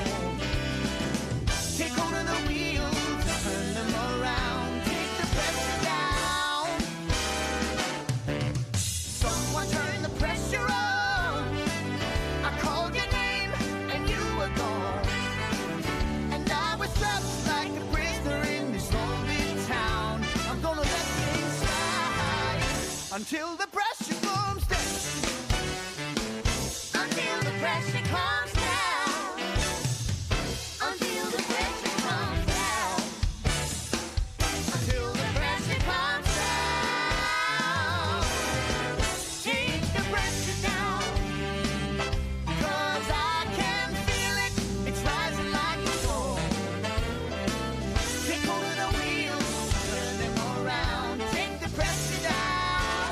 Take hold of the wheels, turn them around, take the pressure down. Someone turn the pressure on. I called your name and you were gone. And I was trapped like a prisoner in this lonely town. I'm gonna let things slide until the pressure comes down. Until the pressure comes down. Until the pressure comes down. Until the pressure comes down. Take the pressure down, 'cause I can feel it, it's rising like a storm. Take hold of the wheels, turn them around, take the pressure down.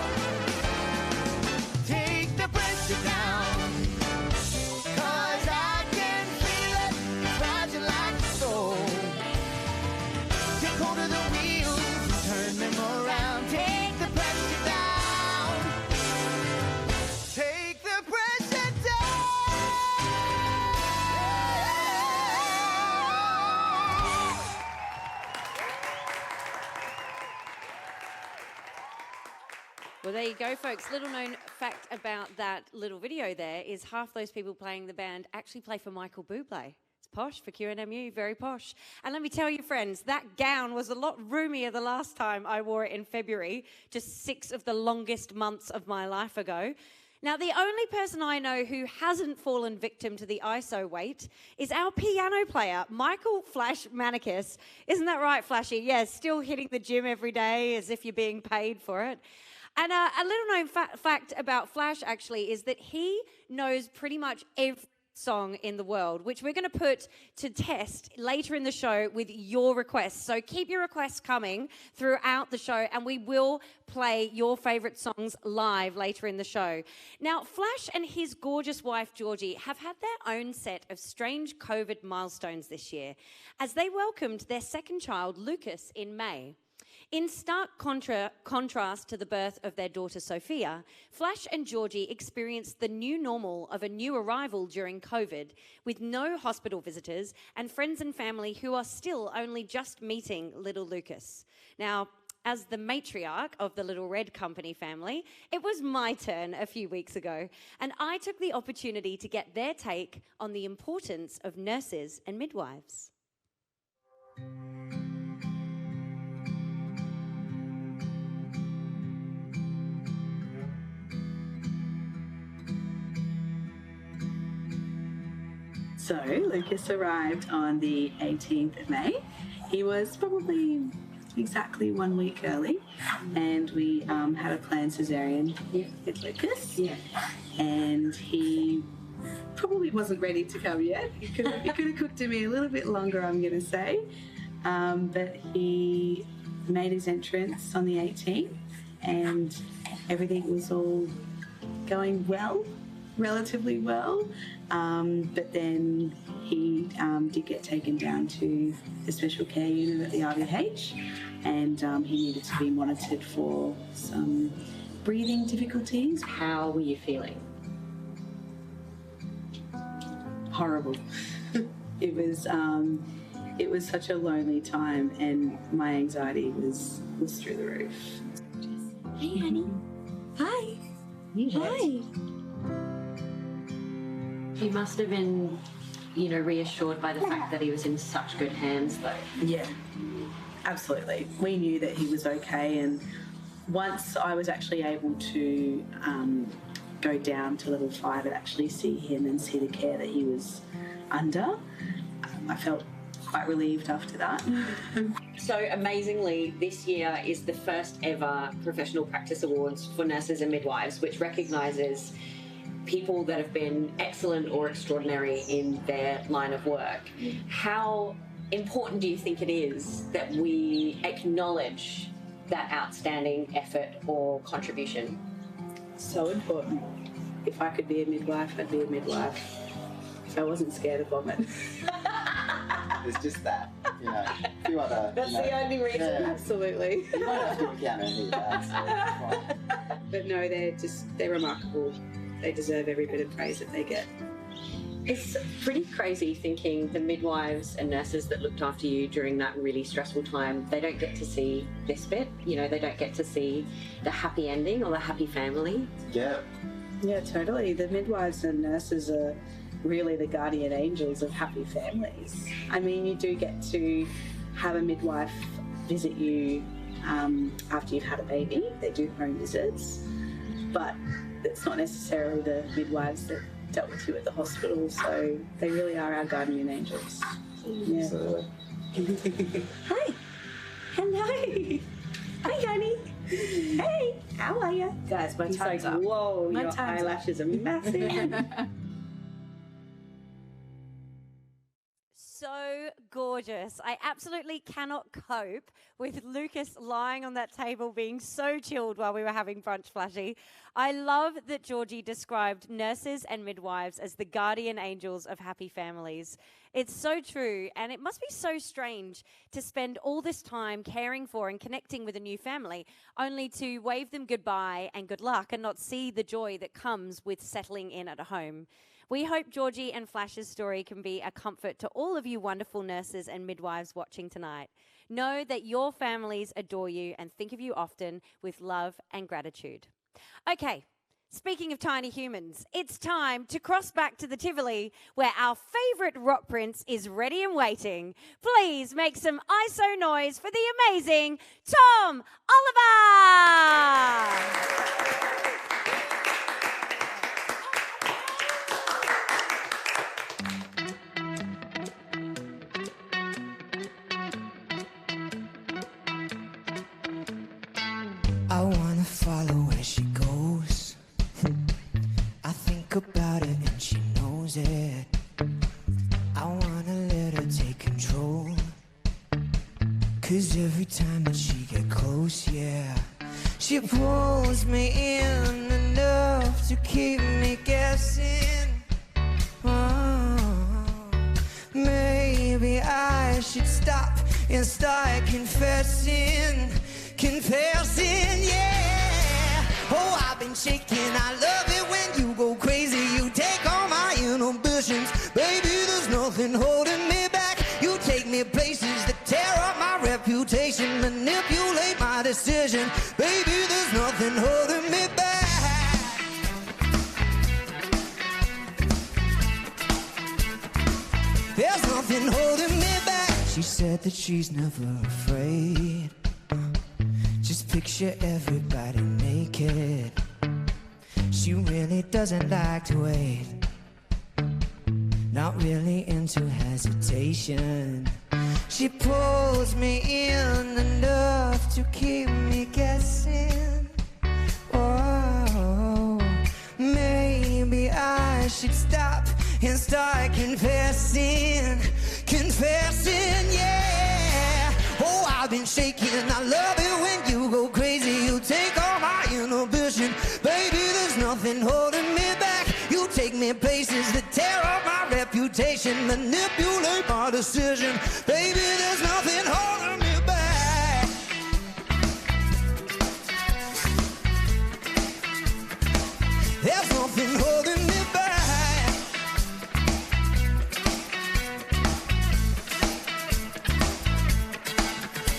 Take the pressure down, 'cause I can feel it, it's rising like a storm. Take hold of the wheels, turn them around, take the pressure down. Take the pressure down. Well, there you go, folks. Little known fact about that little video there is half those people playing the band actually play for Michael Bublé. It's posh for QNMU, very posh. And let me tell you, friends, that gown was a lot roomier the last time I wore it in February, just 6 of the longest months of my life ago. Now, the only person I know who hasn't fallen victim to the ISO weight is our piano player, Michael Flash Manicus. Isn't that right, Flashy? Yeah, still hitting the gym every day as if you're being paid for it. And a little known fact about Flash, actually, is that he knows pretty much every song in the world, which we're going to put to test later in the show with your requests. So keep your requests coming throughout the show, and we will play your favourite songs live later in the show. Now, Flash and his gorgeous wife, Georgie, have had their own set of strange COVID milestones this year as they welcomed their second child, Lucas, in May. In stark contrast to the birth of their daughter Sophia, Flash and Georgie experienced the new normal of a new arrival during COVID, with no hospital visitors and friends and family who are still only just meeting little Lucas. Now, as the matriarch of the Little Red Company family, it was my turn a few weeks ago, and I took the opportunity to get their take on the importance of nurses and midwives. So Lucas arrived on the 18th of May. He was probably exactly 1 week early, and we had a planned cesarean with Lucas. Yeah. And he probably wasn't ready to come yet. He could have cooked me a little bit longer, I'm going to say. But he made his entrance on the 18th, and everything was all going well. relatively well, but then he did get taken down to the special care unit at the RVH, and he needed to be monitored for some breathing difficulties. How were you feeling? Horrible. It was such a lonely time, and my anxiety was through the roof. Hey, honey. Hi. Hi. You must have been, reassured by the fact that he was in such good hands, though. Yeah, absolutely. We knew that he was okay, and once I was actually able to go down to level 5 and actually see him and see the care that he was under, I felt quite relieved after that. So amazingly, this year is the first ever Professional Practice Awards for nurses and midwives, which recognises people that have been excellent or extraordinary in their line of work. How important do you think it is that we acknowledge that outstanding effort or contribution? So important. If I could be a midwife, I'd be a midwife. If I wasn't scared of vomit. It's just that, a few other... That's the only reason. Yeah. Absolutely. You might have to encounter any of that, But no, they're remarkable. They deserve every bit of praise that they get. It's pretty crazy thinking the midwives and nurses that looked after you during that really stressful time, they don't get to see this bit. They don't get to see the happy ending or the happy family. Yeah. Yeah, totally. The midwives and nurses are really the guardian angels of happy families. I mean, you do get to have a midwife visit you after you've had a baby. They do home visits, but it's not necessarily the midwives that dealt with you at the hospital, so they really are our guardian angels. Yeah. Absolutely. Hi. Hello. Hi, honey. Hey, how are you? Guys, my time's up. Whoa, your eyelashes are massive. So gorgeous. I absolutely cannot cope with Lucas lying on that table being so chilled while we were having brunch, Flashy. I love that Georgie described nurses and midwives as the guardian angels of happy families. It's so true, and it must be so strange to spend all this time caring for and connecting with a new family, only to wave them goodbye and good luck and not see the joy that comes with settling in at a home. We hope Georgie and Flash's story can be a comfort to all of you wonderful nurses and midwives watching tonight. Know that your families adore you and think of you often with love and gratitude. Okay, speaking of tiny humans, it's time to cross back to the Tivoli where our favourite rock prince is ready and waiting. Please make some ISO noise for the amazing Tom Oliver! I wanna follow where she goes. I think about it and she knows it. I wanna let her take control. 'Cause every time that she get close, yeah, she pulls me in enough to keep me guessing. Oh, maybe I should stop and start confessing. Confessing, yeah. Oh, I've been shaking. I love it when you go crazy. You take all my inhibitions. Baby, there's nothing holding me back. You take me places that tear up my reputation, manipulate my decision. Baby, there's nothing holding me back. There's nothing holding me back. She said that she's never afraid. Just picture everybody naked. She really doesn't like to wait. Not really into hesitation. She pulls me in enough to keep me guessing. Oh, maybe I should stop and start confessing. Confessing, yeah. Oh, I've been shaking. I love it when you go crazy. You take all my inhibition. Baby, there's nothing holding me back. You me places that tear up my reputation, manipulate my decision. Baby, there's nothing holding me back. There's nothing holding me back.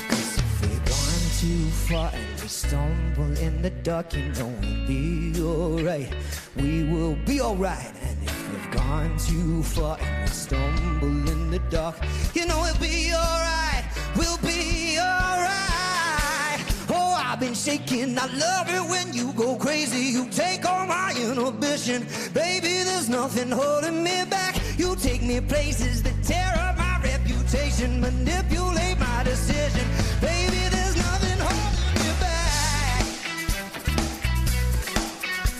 If we're going too far and we stumble in the dark, you know we'll be alright. We will be alright. And if we've gone too far and we stumble in the dark, you know we'll be alright. We'll be alright. Oh, I've been shaking. I love it when you go crazy. You take all my inhibition. Baby, there's nothing holding me back. You take me places that tear up my reputation, manipulate my decision. Baby, there's nothing holding me back.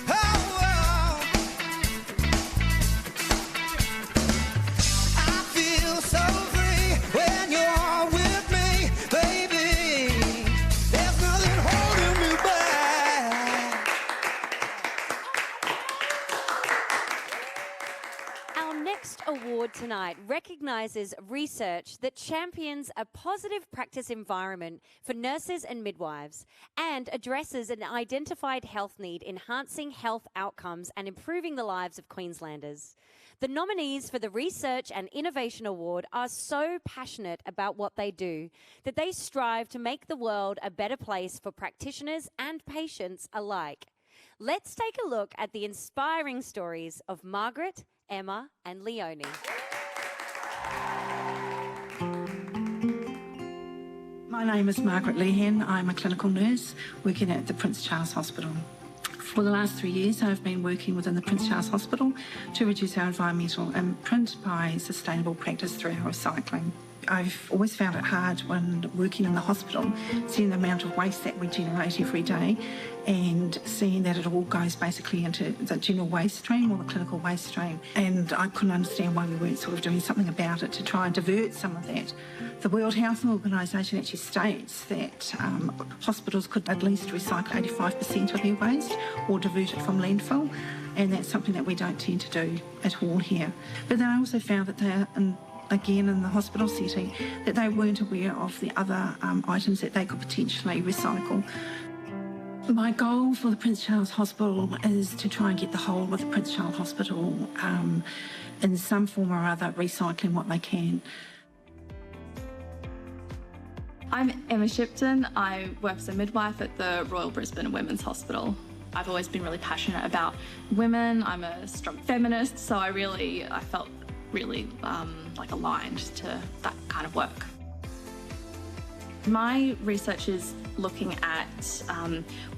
Oh, oh. I feel so free when you're with me, baby. There's nothing holding me back. Our next award tonight recognises research that champions a positive practice environment for nurses and midwives and addresses an identified health need, enhancing health outcomes and improving the lives of Queenslanders. The nominees for the Research and Innovation Award are so passionate about what they do that they strive to make the world a better place for practitioners and patients alike. Let's take a look at the inspiring stories of Margaret, Emma and Leonie. My name is Margaret Lehan. I'm a clinical nurse working at the Prince Charles Hospital. For the last 3 years, I've been working within the Prince Charles Hospital to reduce our environmental imprint by sustainable practice through our recycling. I've always found it hard when working in the hospital, seeing the amount of waste that we generate every day and seeing that it all goes basically into the general waste stream or the clinical waste stream. And I couldn't understand why we weren't sort of doing something about it to try and divert some of that. The World Health Organisation actually states that hospitals could at least recycle 85% of their waste or divert it from landfill, and that's something that we don't tend to do at all here. But then I also found that again in the hospital setting, that they weren't aware of the other items that they could potentially recycle. My goal for the Prince Charles Hospital is to try and get the whole of the Prince Charles Hospital in some form or other recycling what they can. I'm Emma Shipton. I work as a midwife at the Royal Brisbane Women's Hospital. I've always been really passionate about women. I'm a strong feminist, so I felt really aligned to that kind of work. My research is looking at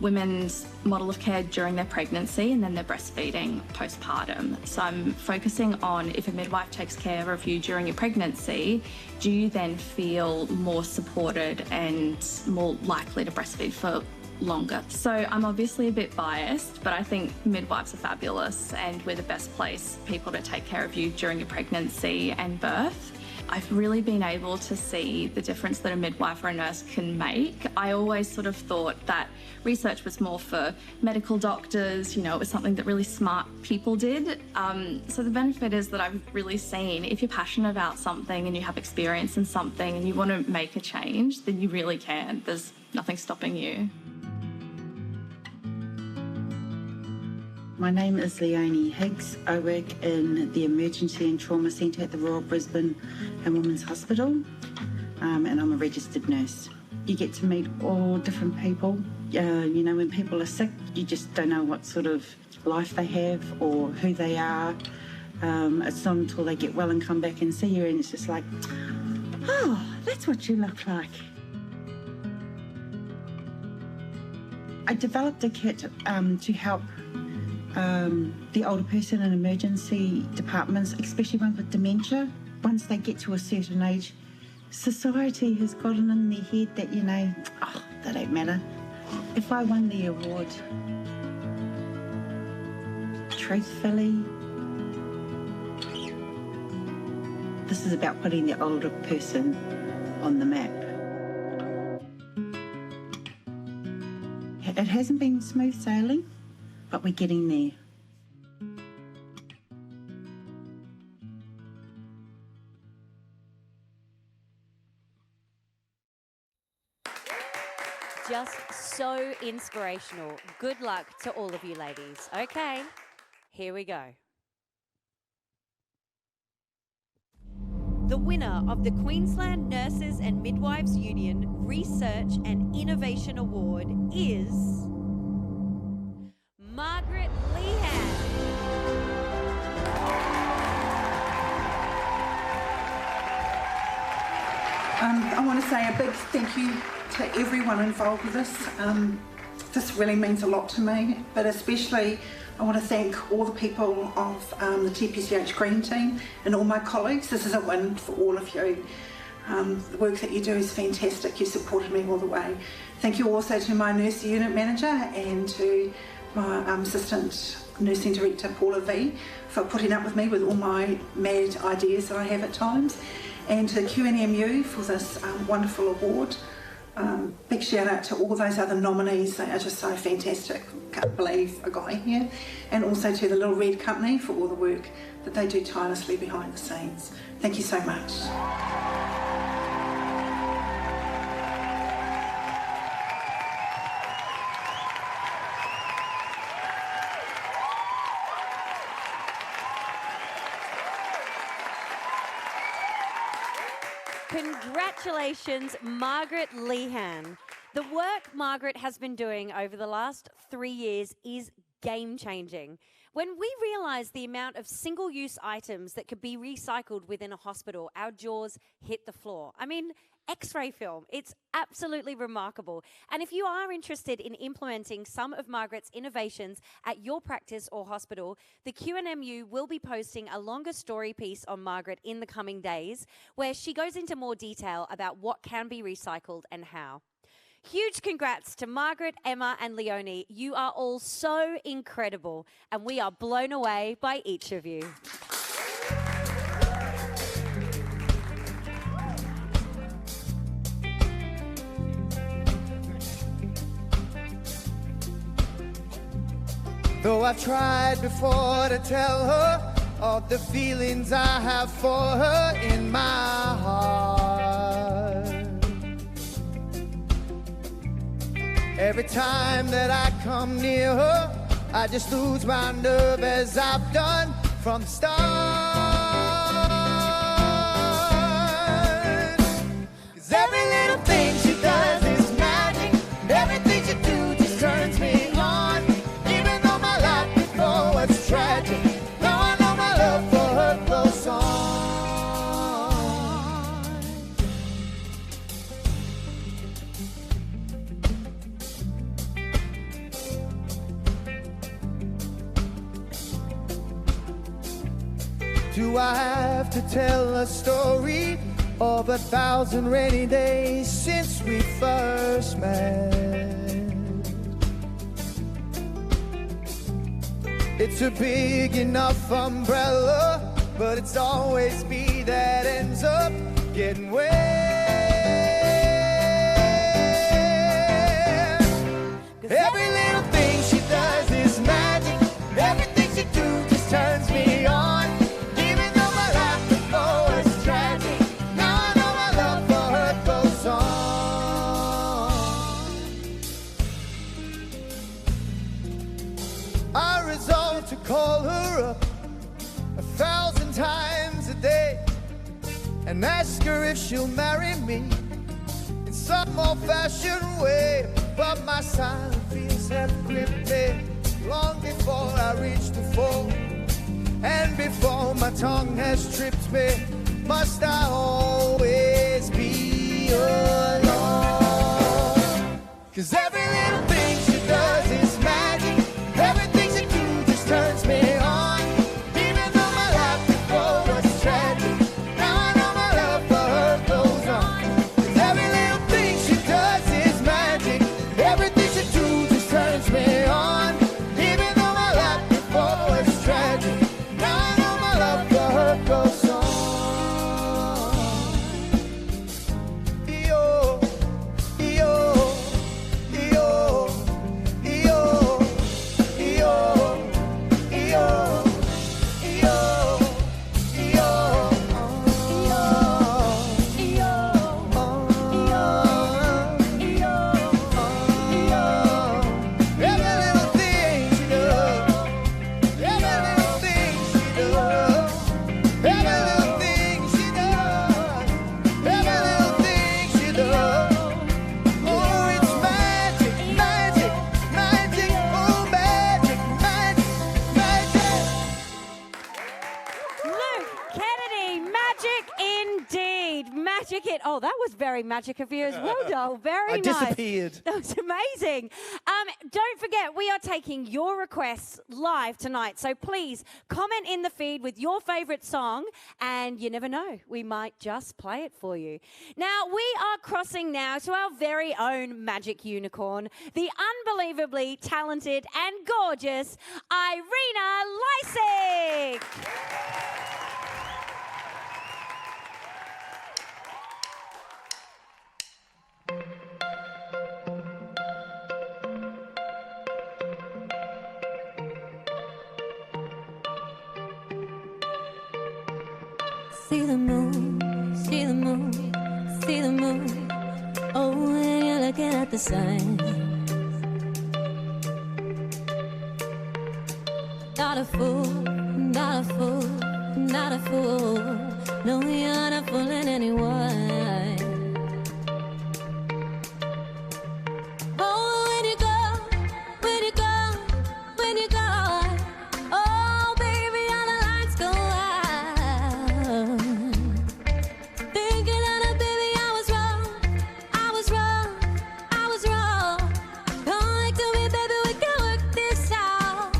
women's model of care during their pregnancy and then their breastfeeding postpartum. So I'm focusing on if a midwife takes care of you during your pregnancy, do you then feel more supported and more likely to breastfeed for longer? So I'm obviously a bit biased, but I think midwives are fabulous and we're the best place people to take care of you during your pregnancy and birth. I've really been able to see the difference that a midwife or a nurse can make. I always sort of thought that research was more for medical doctors, it was something that really smart people did. So the benefit is that I've really seen if you're passionate about something and you have experience in something and you want to make a change, then you really can. There's nothing stopping you. My name is Leonie Higgs. I work in the Emergency and Trauma Centre at the Royal Brisbane and Women's Hospital, and I'm a registered nurse. You get to meet all different people. When people are sick, you just don't know what sort of life they have or who they are. It's not until they get well and come back and see you and it's just like, oh, that's what you look like. I developed a kit to help the older person in emergency departments, especially ones with dementia. Once they get to a certain age, society has gotten in their head that, they don't matter. If I won the award, truthfully, this is about putting the older person on the map. It hasn't been smooth sailing, but we're getting there. just so inspirational. Good luck to all of you ladies. Okay, here we go. The winner of the Queensland Nurses and Midwives Union Research and Innovation Award is Margaret Lehan. I want to say a big thank you to everyone involved with this. This really means a lot to me, but especially I want to thank all the people of the TPCH Green Team and all my colleagues. This is a win for all of you. The work that you do is fantastic. You supported me all the way. Thank you also to my nurse unit manager and to my assistant nursing director, Paula V, for putting up with me with all my mad ideas that I have at times. And to QNMU for this wonderful award. Big shout out to all those other nominees. They are just so fantastic. Can't believe I got here. And also to the Little Red Company for all the work that they do tirelessly behind the scenes. Thank you so much. Congratulations, Margaret Lehan. The work Margaret has been doing over the last 3 years is game-changing. When we realised the amount of single-use items that could be recycled within a hospital, our jaws hit the floor. I mean, X-ray film, it's absolutely remarkable. And if you are interested in implementing some of Margaret's innovations at your practice or hospital, the QNMU will be posting a longer story piece on Margaret in the coming days, where she goes into more detail about what can be recycled and how. Huge congrats to Margaret, Emma and Leonie. You are all so incredible, and we are blown away by each of you. Though I've tried before to tell her of the feelings I have for her in my heart. Every time that I come near her, I just lose my nerve as I've done from the start. 'Cause every little thing she does is magic. Everything she do just turns me on. Even though my life before was tragic, now I know my love for her goes on. Do I have to tell a story of 1,000 rainy days since we first met? It's a big enough umbrella, but it's always me that ends up getting wet. 'Cause every little thing she does is magic. Everything she do just turns me on. Even though my life before was tragic, now I know my love for her goes on. I resolve to call her up 1,000 times a day and ask her if she'll marry me in some old-fashioned way. But my silent fears have gripped me long before I reach the phone, and before my tongue has tripped me, must I always be alone? 'Cause every little thing she does is magic. Everything she do just turns me on. Even though my life before was tragic, now I know my love for her goes on. 'Cause every little thing she does is magic. Everything she do just turns me on. Even though my life before was tragic, now I know my love for her goes on. Oh, that was very magic of you as well, Dole. Very I nice. disappeared. That was amazing. Don't forget, we are taking your requests live tonight. So please comment in the feed with your favourite song, and you never know, we might just play it for you. Now, we are crossing now to our very own magic unicorn, the unbelievably talented and gorgeous Irina Lysick. See the moon, see the moon, see the moon. Oh, when you're looking at the sun. Not a fool, not a fool, not a fool. No, you're not fooling anyone. Oh, when you go, when you go, when you go. Oh, baby, all the lights go out. Thinking of the baby, I was wrong, I was wrong, I was wrong. Come back to me, baby, we can work this out.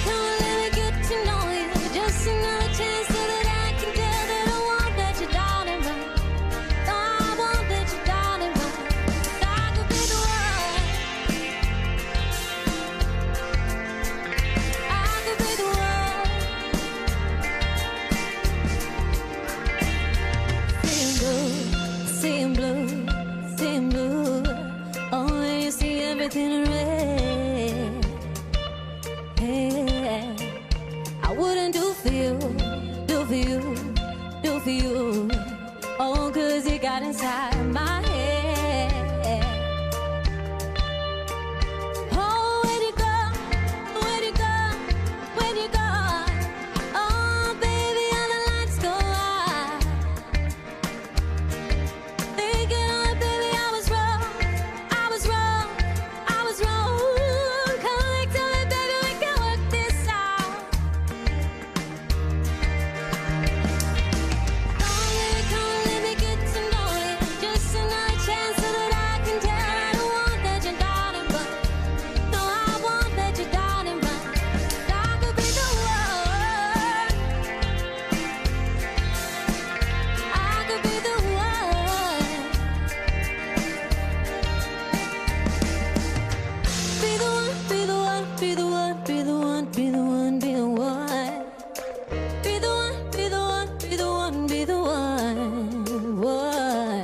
Come on, let me get to know you. Just another chance so that I can tell that I won't let you down and run. No, I won't let you down and run. I could be the one. I could be the one. Seeing blue, seeing blue. Oh, when you see everything in red. Yeah. I wouldn't do for you, do for you, do for you. Oh, 'cause you got inside my head. Oh, when you go, when you go, when you go. Oh, baby, all the lights go out. Thinking, oh, baby, I was wrong, I was wrong, I was wrong. Come back to me, baby, we can work this out. Come on, let me get to know you. Just another chance so that I can tell I don't want that you're down and run. No, I won't let you down and run. I could be the one. I could be the one. Be the one, be the one, be the one, be the one, be the one, be the one. Be the one, be the one, be the one, be the one. One.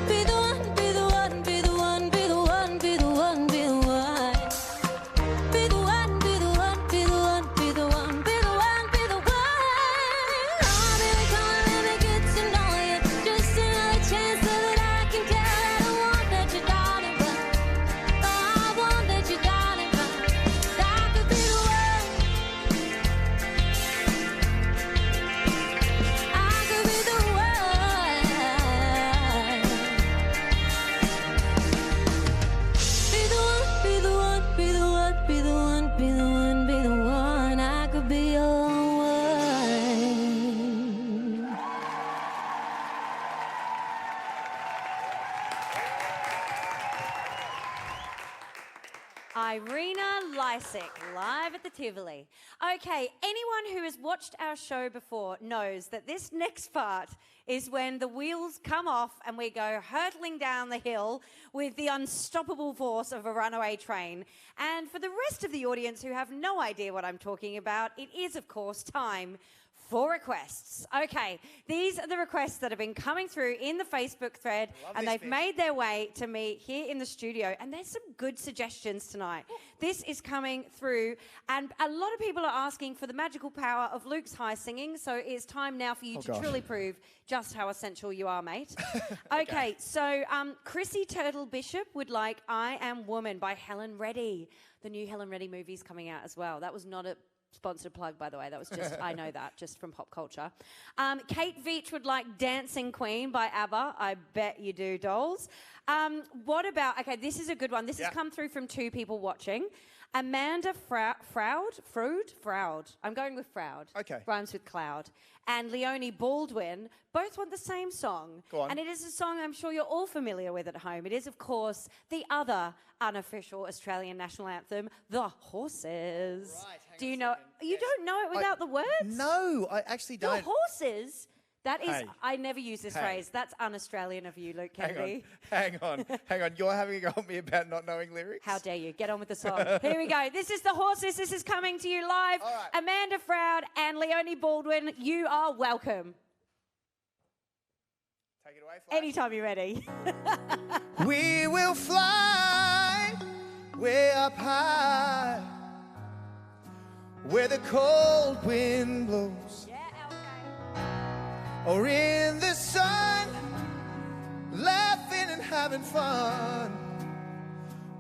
Be the one, be the one, be the one, be the one, be the one, be the one. Be the one, be the one, be the one, be the one, be the one, be the one. Oh, baby, come on, let me get to know you. Just another chance so that I can tell I don't want that you're down and run. No, I won't let you down and run. I could be the one. I could be the one. Be the one, be the one, be the one, be the one, be the one, be the one. I could be your one. Irina Lysick, live at the Tivoli. Okay, anyone who has watched our show before knows that this next part is when the wheels come off and we go hurtling down the hill with the unstoppable force of a runaway train. And for the rest of the audience who have no idea what I'm talking about, it is, of course, time for requests. Okay, these are the requests that have been coming through in the Facebook thread, and they've made their way to me here in the studio, and there's some good suggestions tonight. This is coming through, and a lot of people are asking for the magical power of Luke's high singing, so it's time now for you to truly prove just how essential you are, mate. Okay, so Chrissy Turtle Bishop would like I Am Woman by Helen Reddy. The new Helen Reddy movie's coming out as well. That was not a sponsored plug, by the way. That was just, I know that, just from pop culture. Kate Veach would like Dancing Queen by ABBA. I bet you do, dolls. What about, okay, this is a good one. This has come through from two people watching. Amanda Froud. I'm going with Froud. Okay. Rhymes with cloud. And Leonie Baldwin both want the same song. Go on. And it is a song I'm sure you're all familiar with at home. It is, of course, the other unofficial Australian national anthem, The Horses. Right, Do you know? You don't know it without the words? No, I actually don't. The Horses? That is, Hey. I never use this Hey. phrase. That's un-Australian of you, Luke Kennedy. Hang on. You're having a go at me about not knowing lyrics? How dare you? Get on with the song. Here we go. This is The Horses. This is coming to you live. Amanda Froud and Leonie Baldwin, you are welcome. Take it away, Flash. Anytime you're ready. We will fly way up high, where the cold wind blows. Or in the sun, laughing and having fun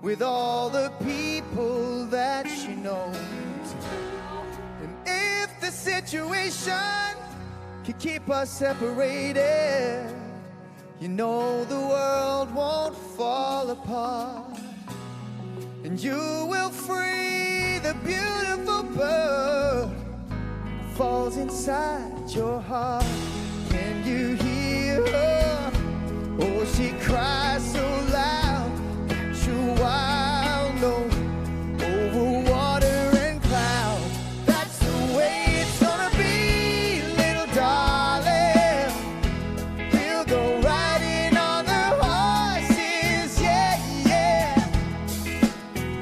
with all the people that she knows. And if the situation can keep us separated, you know the world won't fall apart. And you will free the beautiful bird that falls inside your heart. Can you hear her? Oh, she cries so loud, true wild note over water and cloud. That's the way it's gonna be, little darling. We'll go riding on the horses, yeah, yeah.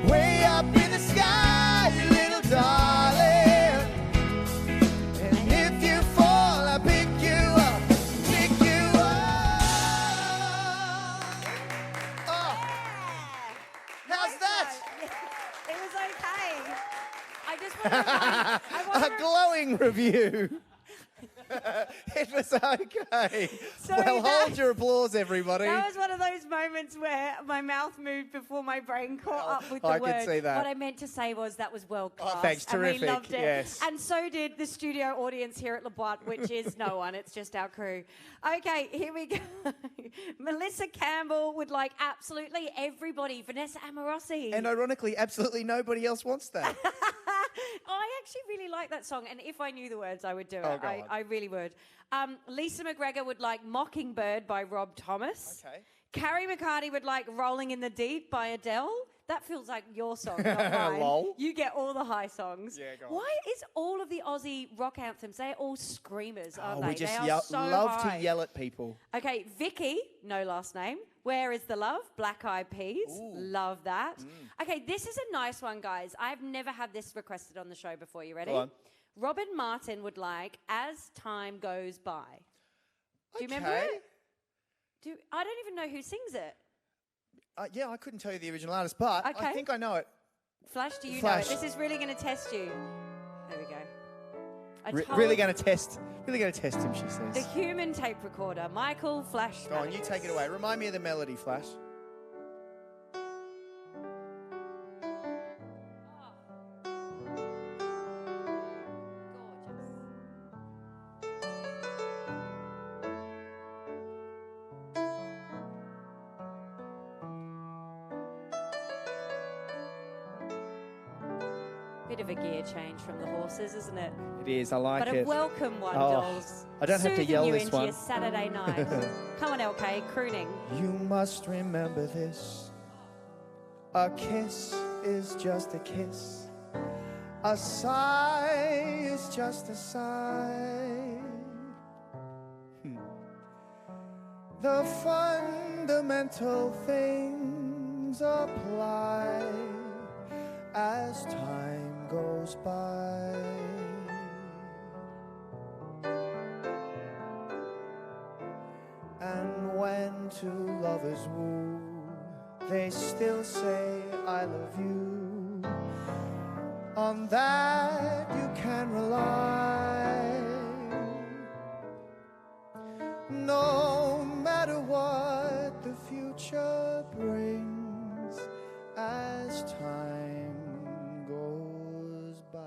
Way up in the sky, little darling. And if you fall, I pick you up, pick you up. Oh. How's that? It was okay. I just want to A glowing review. It was okay. So well, that- hold your applause, everybody. That was one of those moments where my mouth moved before my brain caught up with the I word. could see that. What I meant to say was that was world class. thanks, and terrific, we loved it. yes. And so did the studio audience here at Le Bois, which is no one. It's just our crew. Okay, here we go. Melissa Campbell would like absolutely everybody. Vanessa Amorosi. And ironically, absolutely nobody else wants that. I actually really like that song, and if I knew the words, I would do it. Oh, go on. I really would. Lisa McGregor would like Mockingbird by Rob Thomas. Okay. Carrie McCarty would like Rolling in the Deep by Adele. That feels like your song, not mine. Lol. You get all the high songs. Yeah, go on. Why is all of the Aussie rock anthems, they're all screamers, aren't they? We just they are so love high. to yell at people. Okay, Vicky, no last name. Where is the Love? Black Eyed Peas. Love that. Okay, this is a nice one, guys. I've never had this requested on the show before. You ready? Go on. Robin Martin would like As Time Goes By. Do you remember Okay. it? I don't even know who sings it. Yeah, I couldn't tell you the original artist, but Okay. I think I know it. Flash, do you Flash. know it? This is really going to test you. There we go. I told Really going to test him, she the says. human tape recorder, Michael Flash. Go on, you take it away. Remind me of the melody, Flash. Bit of a gear change from the Horses, isn't it? It is, I like But it. a welcome one, Oh, dolls. I don't have to Soothing yell you this into one. your Saturday night. Come on, LK, crooning. You must remember this. A kiss is just a kiss. A sigh is just a sigh. The fundamental things apply as time goes by. And when two lovers woo, they still say I love you. On that you can rely. No matter what the future brings, as time goes by.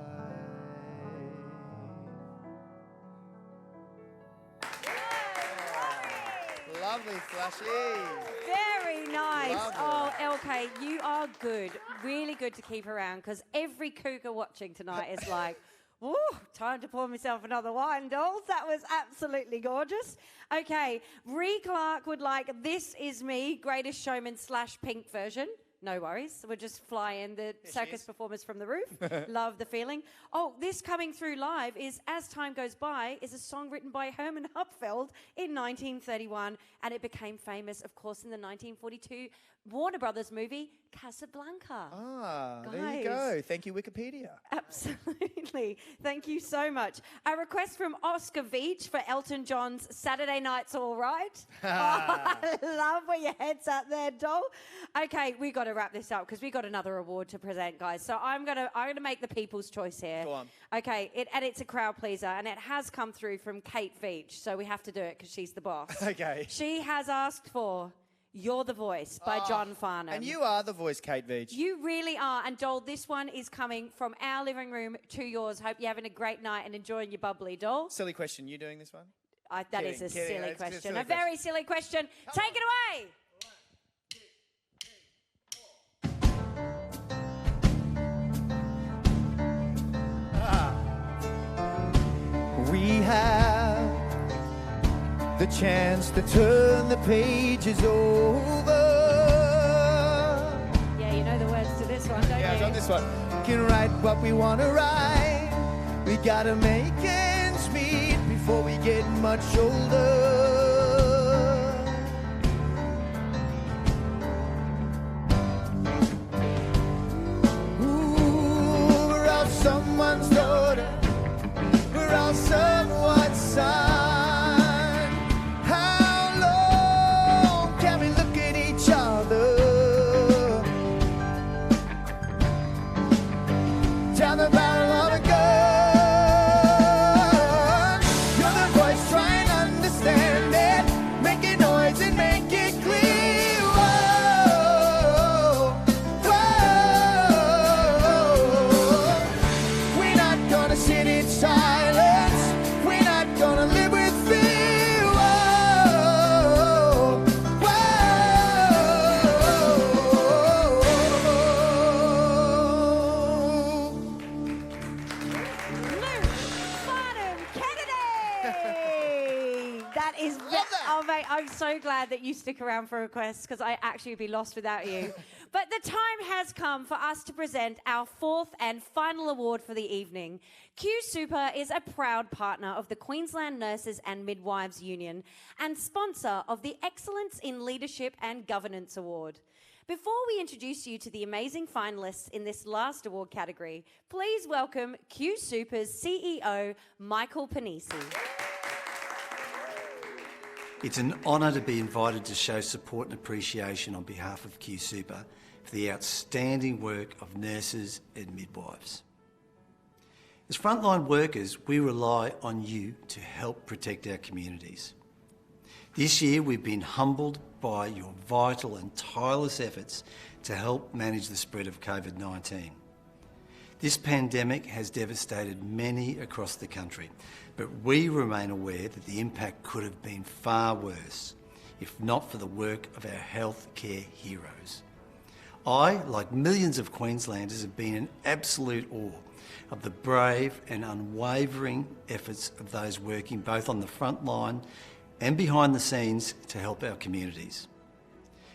Lovely, Flashy. Very nice. Love Oh, LK, you are good. Really good to keep around because every cougar watching tonight is like, woo, time to pour myself another wine, dolls. That was absolutely gorgeous. Okay, Ree Clark would like This Is Me, Greatest Showman / Pink version. No worries. We'll just fly in the circus performers from the roof. Love the feeling. Oh, this coming through live is As Time Goes By is a song written by Herman Hupfeld in 1931, and it became famous, of course, in the 1942 Warner Brothers movie Casablanca. Ah, there Guys. you go. Thank you, Wikipedia. Absolutely. Thank you so much. A request from Oscar Veach for Elton John's Saturday Night's All Right. Oh, I love where your head's at there, doll. Okay, we got to wrap this up because we got another award to present, guys. So I'm gonna make the people's choice here. Go on. Okay, it's a crowd pleaser, and it has come through from Kate Veach, so we have to do it because she's the boss. Okay. She has asked for You're the Voice by John Farnham. And you are the voice, Kate Veach. You really are. And Doll, this one is coming from our living room to yours. Hope you're having a great night and enjoying your bubbly, Doll. Silly question. You doing this one? That is a Kidding. silly It's a question. silly A very silly question. Take it away. We have the chance to turn the pages over. Yeah, you know the words to this one, don't you? Yeah, it's on this one. Can write what we want to write. We gotta make ends meet before we get much older. Ooh, we're all someone's daughter. We're all someone's son. How long can we look at each other? Down the barrel of a gun. You're the voice, try and understand it. Make it noise and make it clear. Whoa, whoa. We're not gonna sit in silence. We're not gonna live with fear. Whoa, whoa. Farnham Kennedy! That is... Oh, mate, I'm so glad that you stick around for requests because I actually would be lost without you. But the time has come for us to present our fourth and final award for the evening. Q Super is a proud partner of the Queensland Nurses and Midwives Union and sponsor of the Excellence in Leadership and Governance Award. Before we introduce you to the amazing finalists in this last award category, please welcome Q Super's CEO, Michael Panisi. It's an honour to be invited to show support and appreciation on behalf of Q Super for the outstanding work of nurses and midwives. As frontline workers, we rely on you to help protect our communities. This year, we've been humbled by your vital and tireless efforts to help manage the spread of COVID-19. This pandemic has devastated many across the country, but we remain aware that the impact could have been far worse if not for the work of our healthcare heroes. I, like millions of Queenslanders, have been in absolute awe of the brave and unwavering efforts of those working both on the front line and behind the scenes to help our communities.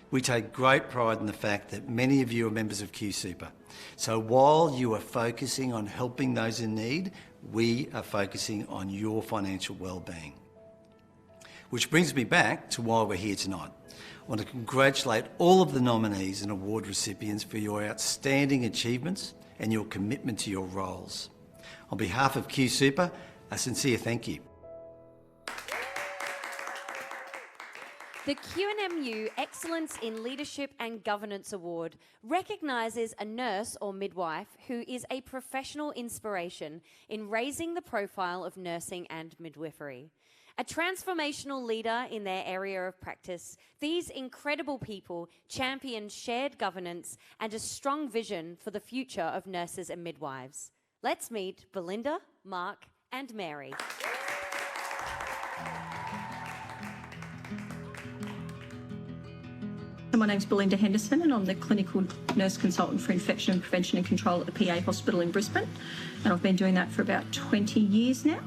We take great pride in the fact that many of you are members of Q Super. So while you are focusing on helping those in need, we are focusing on your financial well-being. Which brings me back to why we're here tonight. I want to congratulate all of the nominees and award recipients for your outstanding achievements and your commitment to your roles. On behalf of Q Super, a sincere thank you. The QNMU Excellence in Leadership and Governance Award recognises a nurse or midwife who is a professional inspiration in raising the profile of nursing and midwifery. A transformational leader in their area of practice, these incredible people champion shared governance and a strong vision for the future of nurses and midwives. Let's meet Belinda, Mark, and Mary. My name's Belinda Henderson and I'm the clinical nurse consultant for infection prevention and control at the PA Hospital in Brisbane, and I've been doing that for about 20 years now.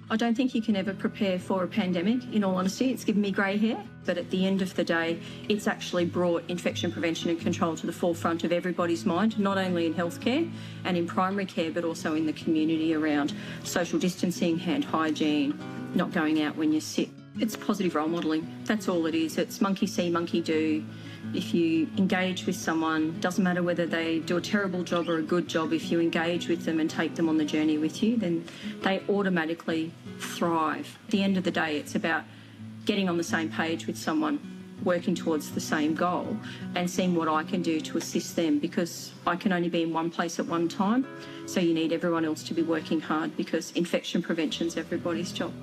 I don't think you can ever prepare for a pandemic, in all honesty. It's given me grey hair, but at the end of the day, it's actually brought infection prevention and control to the forefront of everybody's mind, not only in healthcare and in primary care, but also in the community around social distancing, hand hygiene, not going out when you're sick. It's positive role modelling. That's all it is. It's monkey see, monkey do. If you engage with someone, doesn't matter whether they do a terrible job or a good job, if you engage with them and take them on the journey with you, then they automatically thrive. At the end of the day, it's about getting on the same page with someone, working towards the same goal and seeing what I can do to assist them, because I can only be in one place at one time. So you need everyone else to be working hard, because infection prevention is everybody's job.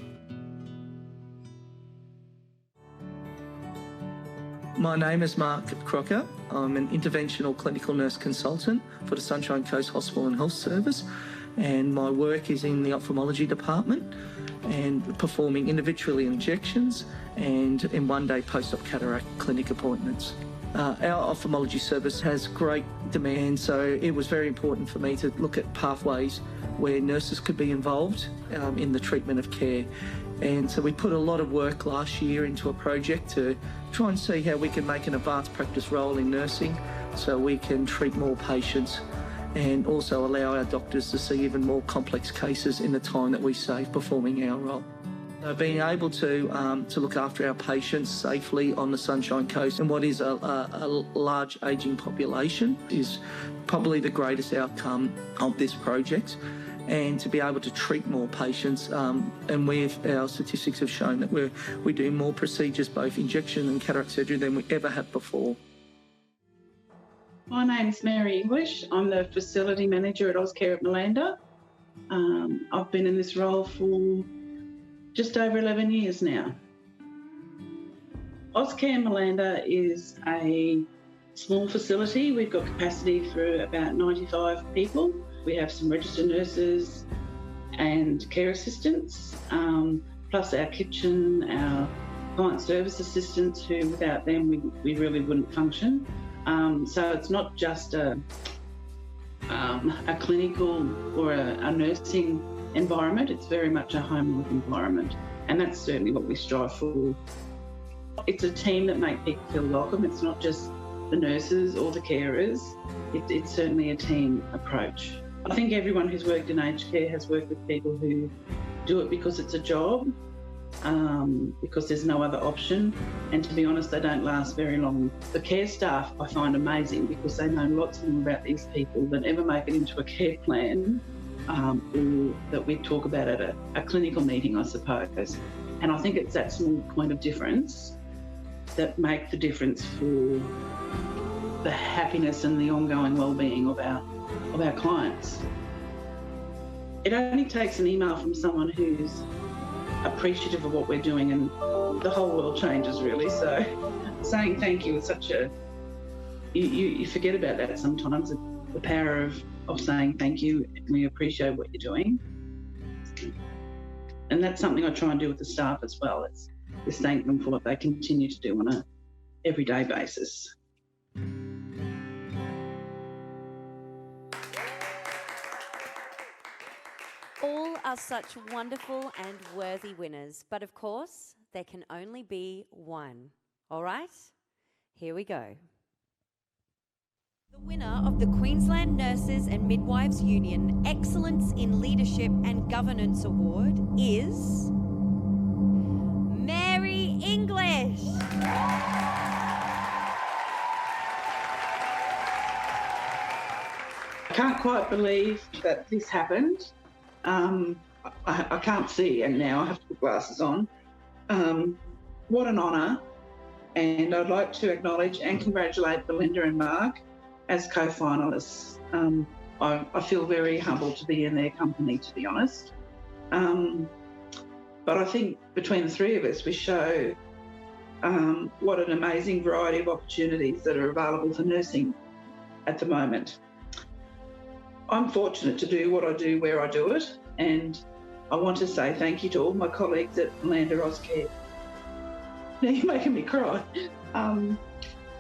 My name is Mark Crocker. I'm an interventional clinical nurse consultant for the Sunshine Coast Hospital and Health Service, and my work is in the ophthalmology department and performing intravitreal injections and in one-day post-op cataract clinic appointments. Our ophthalmology service has great demand, so it was very important for me to look at pathways where nurses could be involved in the treatment of care. And so we put a lot of work last year into a project to try and see how we can make an advanced practice role in nursing so we can treat more patients and also allow our doctors to see even more complex cases in the time that we save performing our role. Being able to look after our patients safely on the Sunshine Coast and what is a large ageing population is probably the greatest outcome of this project. And to be able to treat more patients, and our statistics have shown that we do more procedures, both injection and cataract surgery, than we ever have before. My name's Mary English. I'm the facility manager at Ozcare at Malanda. I've been in this role for just over 11 years now. Ozcare Malanda is a small facility. We've got capacity for about 95 people. We have some registered nurses and care assistants, plus our kitchen, our client service assistants, who without them we really wouldn't function. So it's not just a clinical or a nursing environment, it's very much a home life environment, and that's certainly what we strive for. It's a team that make people feel welcome. It's not just the nurses or the carers, it's certainly a team approach. I think everyone who's worked in aged care has worked with people who do it because it's a job, because there's no other option, and to be honest, they don't last very long. The care staff I find amazing because they know lots more about these people than ever make it into a care plan, or that we talk about at a clinical meeting, I suppose. And I think it's that small point of difference that make the difference for the happiness and the ongoing well-being of our clients. It only takes an email from someone who's appreciative of what we're doing and the whole world changes, really. So saying thank you is such a... You forget about that sometimes, the power of saying thank you. We appreciate what you're doing. And that's something I try and do with the staff as well, is thank them for what they continue to do on a everyday basis. All are such wonderful and worthy winners, but of course, there can only be one. All right? Here we go. The winner of the Queensland Nurses and Midwives Union Excellence in Leadership and Governance Award is Mary English. I can't quite believe that this happened. I can't see, and now I have to put glasses on. What an honour, and I'd like to acknowledge and congratulate Belinda and Mark as co-finalists. I feel very humbled to be in their company, to be honest. But I think between the three of us, we show what an amazing variety of opportunities that are available for nursing at the moment. I'm fortunate to do what I do where I do it, and I want to say thank you to all my colleagues at Malanda Ozcare. Now you're making me cry.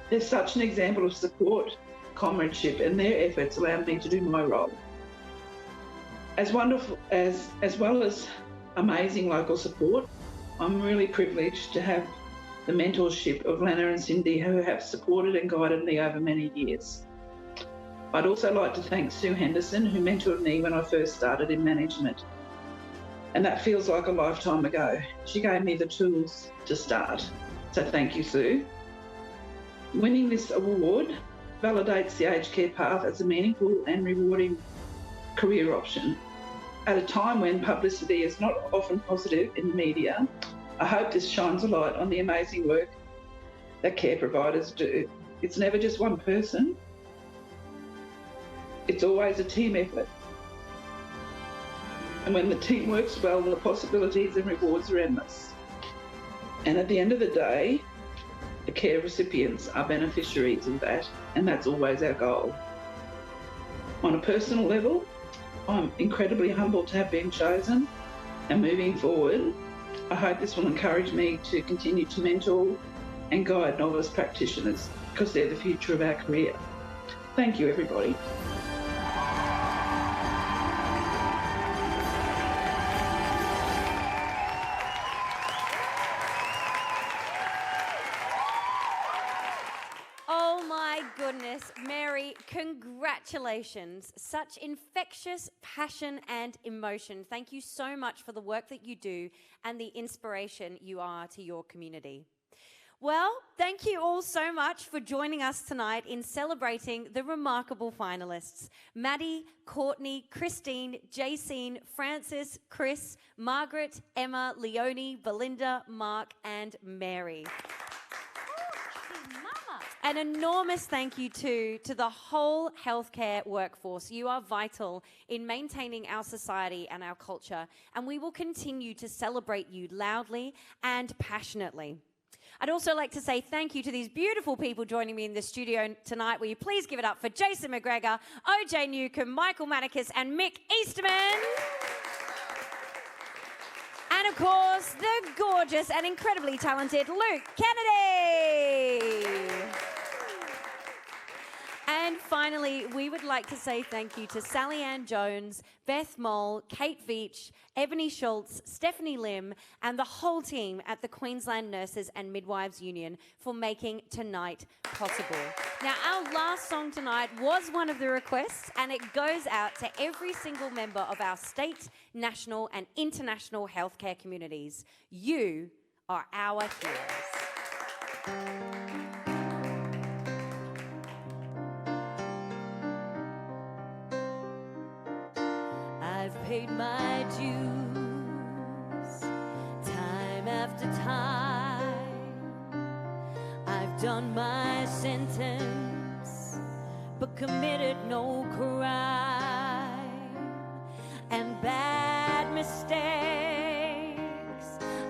They're such an example of support, comradeship, and their efforts allow me to do my role. As wonderful as well as amazing local support, I'm really privileged to have the mentorship of Lana and Cindy, who have supported and guided me over many years. I'd also like to thank Sue Henderson, who mentored me when I first started in management. And that feels like a lifetime ago. She gave me the tools to start. So thank you, Sue. Winning this award validates the aged care path as a meaningful and rewarding career option. At a time when publicity is not often positive in the media, I hope this shines a light on the amazing work that care providers do. It's never just one person. It's always a team effort. And when the team works well, the possibilities and rewards are endless. And at the end of the day, the care recipients are beneficiaries of that, and that's always our goal. On a personal level, I'm incredibly humbled to have been chosen, and moving forward, I hope this will encourage me to continue to mentor and guide novice practitioners, because they're the future of our career. Thank you, everybody. Oh my goodness, Mary, congratulations. Such infectious passion and emotion. Thank you so much for the work that you do and the inspiration you are to your community. Well, thank you all so much for joining us tonight in celebrating the remarkable finalists. Maddie, Courtney, Christine, Jacine, Francis, Chris, Margaret, Emma, Leonie, Belinda, Mark and Mary. An enormous thank you to the whole healthcare workforce. You are vital in maintaining our society and our culture, and we will continue to celebrate you loudly and passionately. I'd also like to say thank you to these beautiful people joining me in the studio tonight. Will you please give it up for Jason McGregor, OJ Newcomb, Michael Manicus, and Mick Easterman. And of course, the gorgeous and incredibly talented Luke Kennedy. And finally, we would like to say thank you to Sally Ann Jones, Beth Moll, Kate Veach, Ebony Schultz, Stephanie Lim, and the whole team at the Queensland Nurses and Midwives Union for making tonight possible. Now, our last song tonight was one of the requests, and it goes out to every single member of our state, national, and international healthcare communities. You are our heroes. I've paid my dues, time after time. I've done my sentence, but committed no crime. And bad mistakes,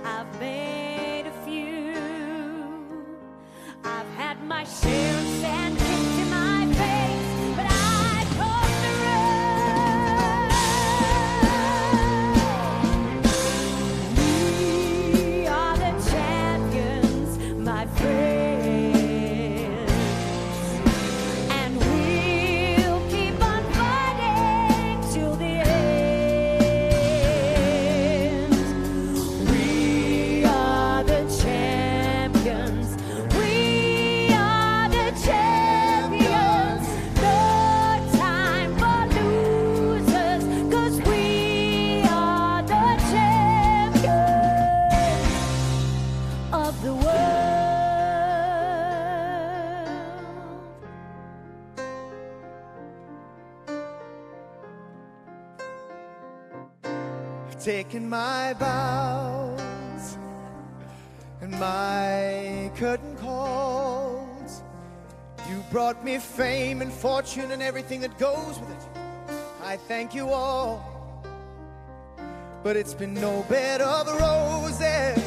I've made a few. I've had my share of sand kicked in my face, but I crossed the road. We are the champions, my friends, and we'll keep on fighting till the end. We are the champions. We are the champions. No time for losers, 'cause we are the champions of the world. Taking my vows and my curtain calls. You brought me fame and fortune and everything that goes with it. I thank you all, but it's been no bed of roses,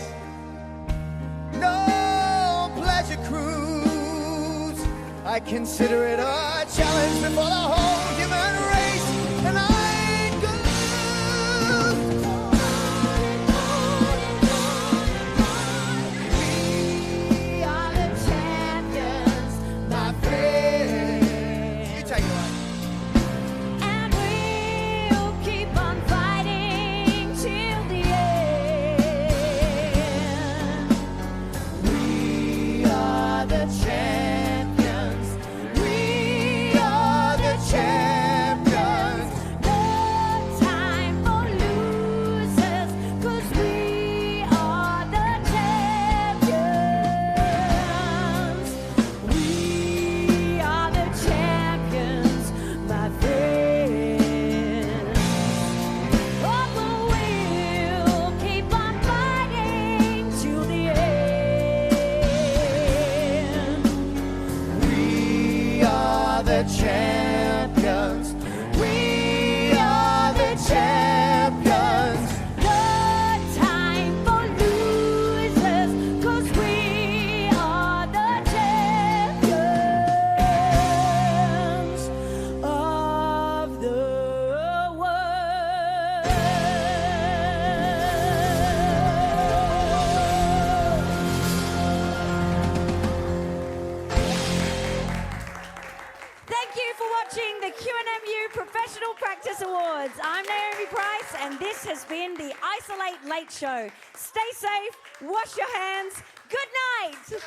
no pleasure cruise. I consider it a challenge before the whole human race, and I ain't good. We are the champions. Practice Awards. I'm Naomi Price, and this has been the Isolate Late Show. Stay safe, wash your hands. Good night.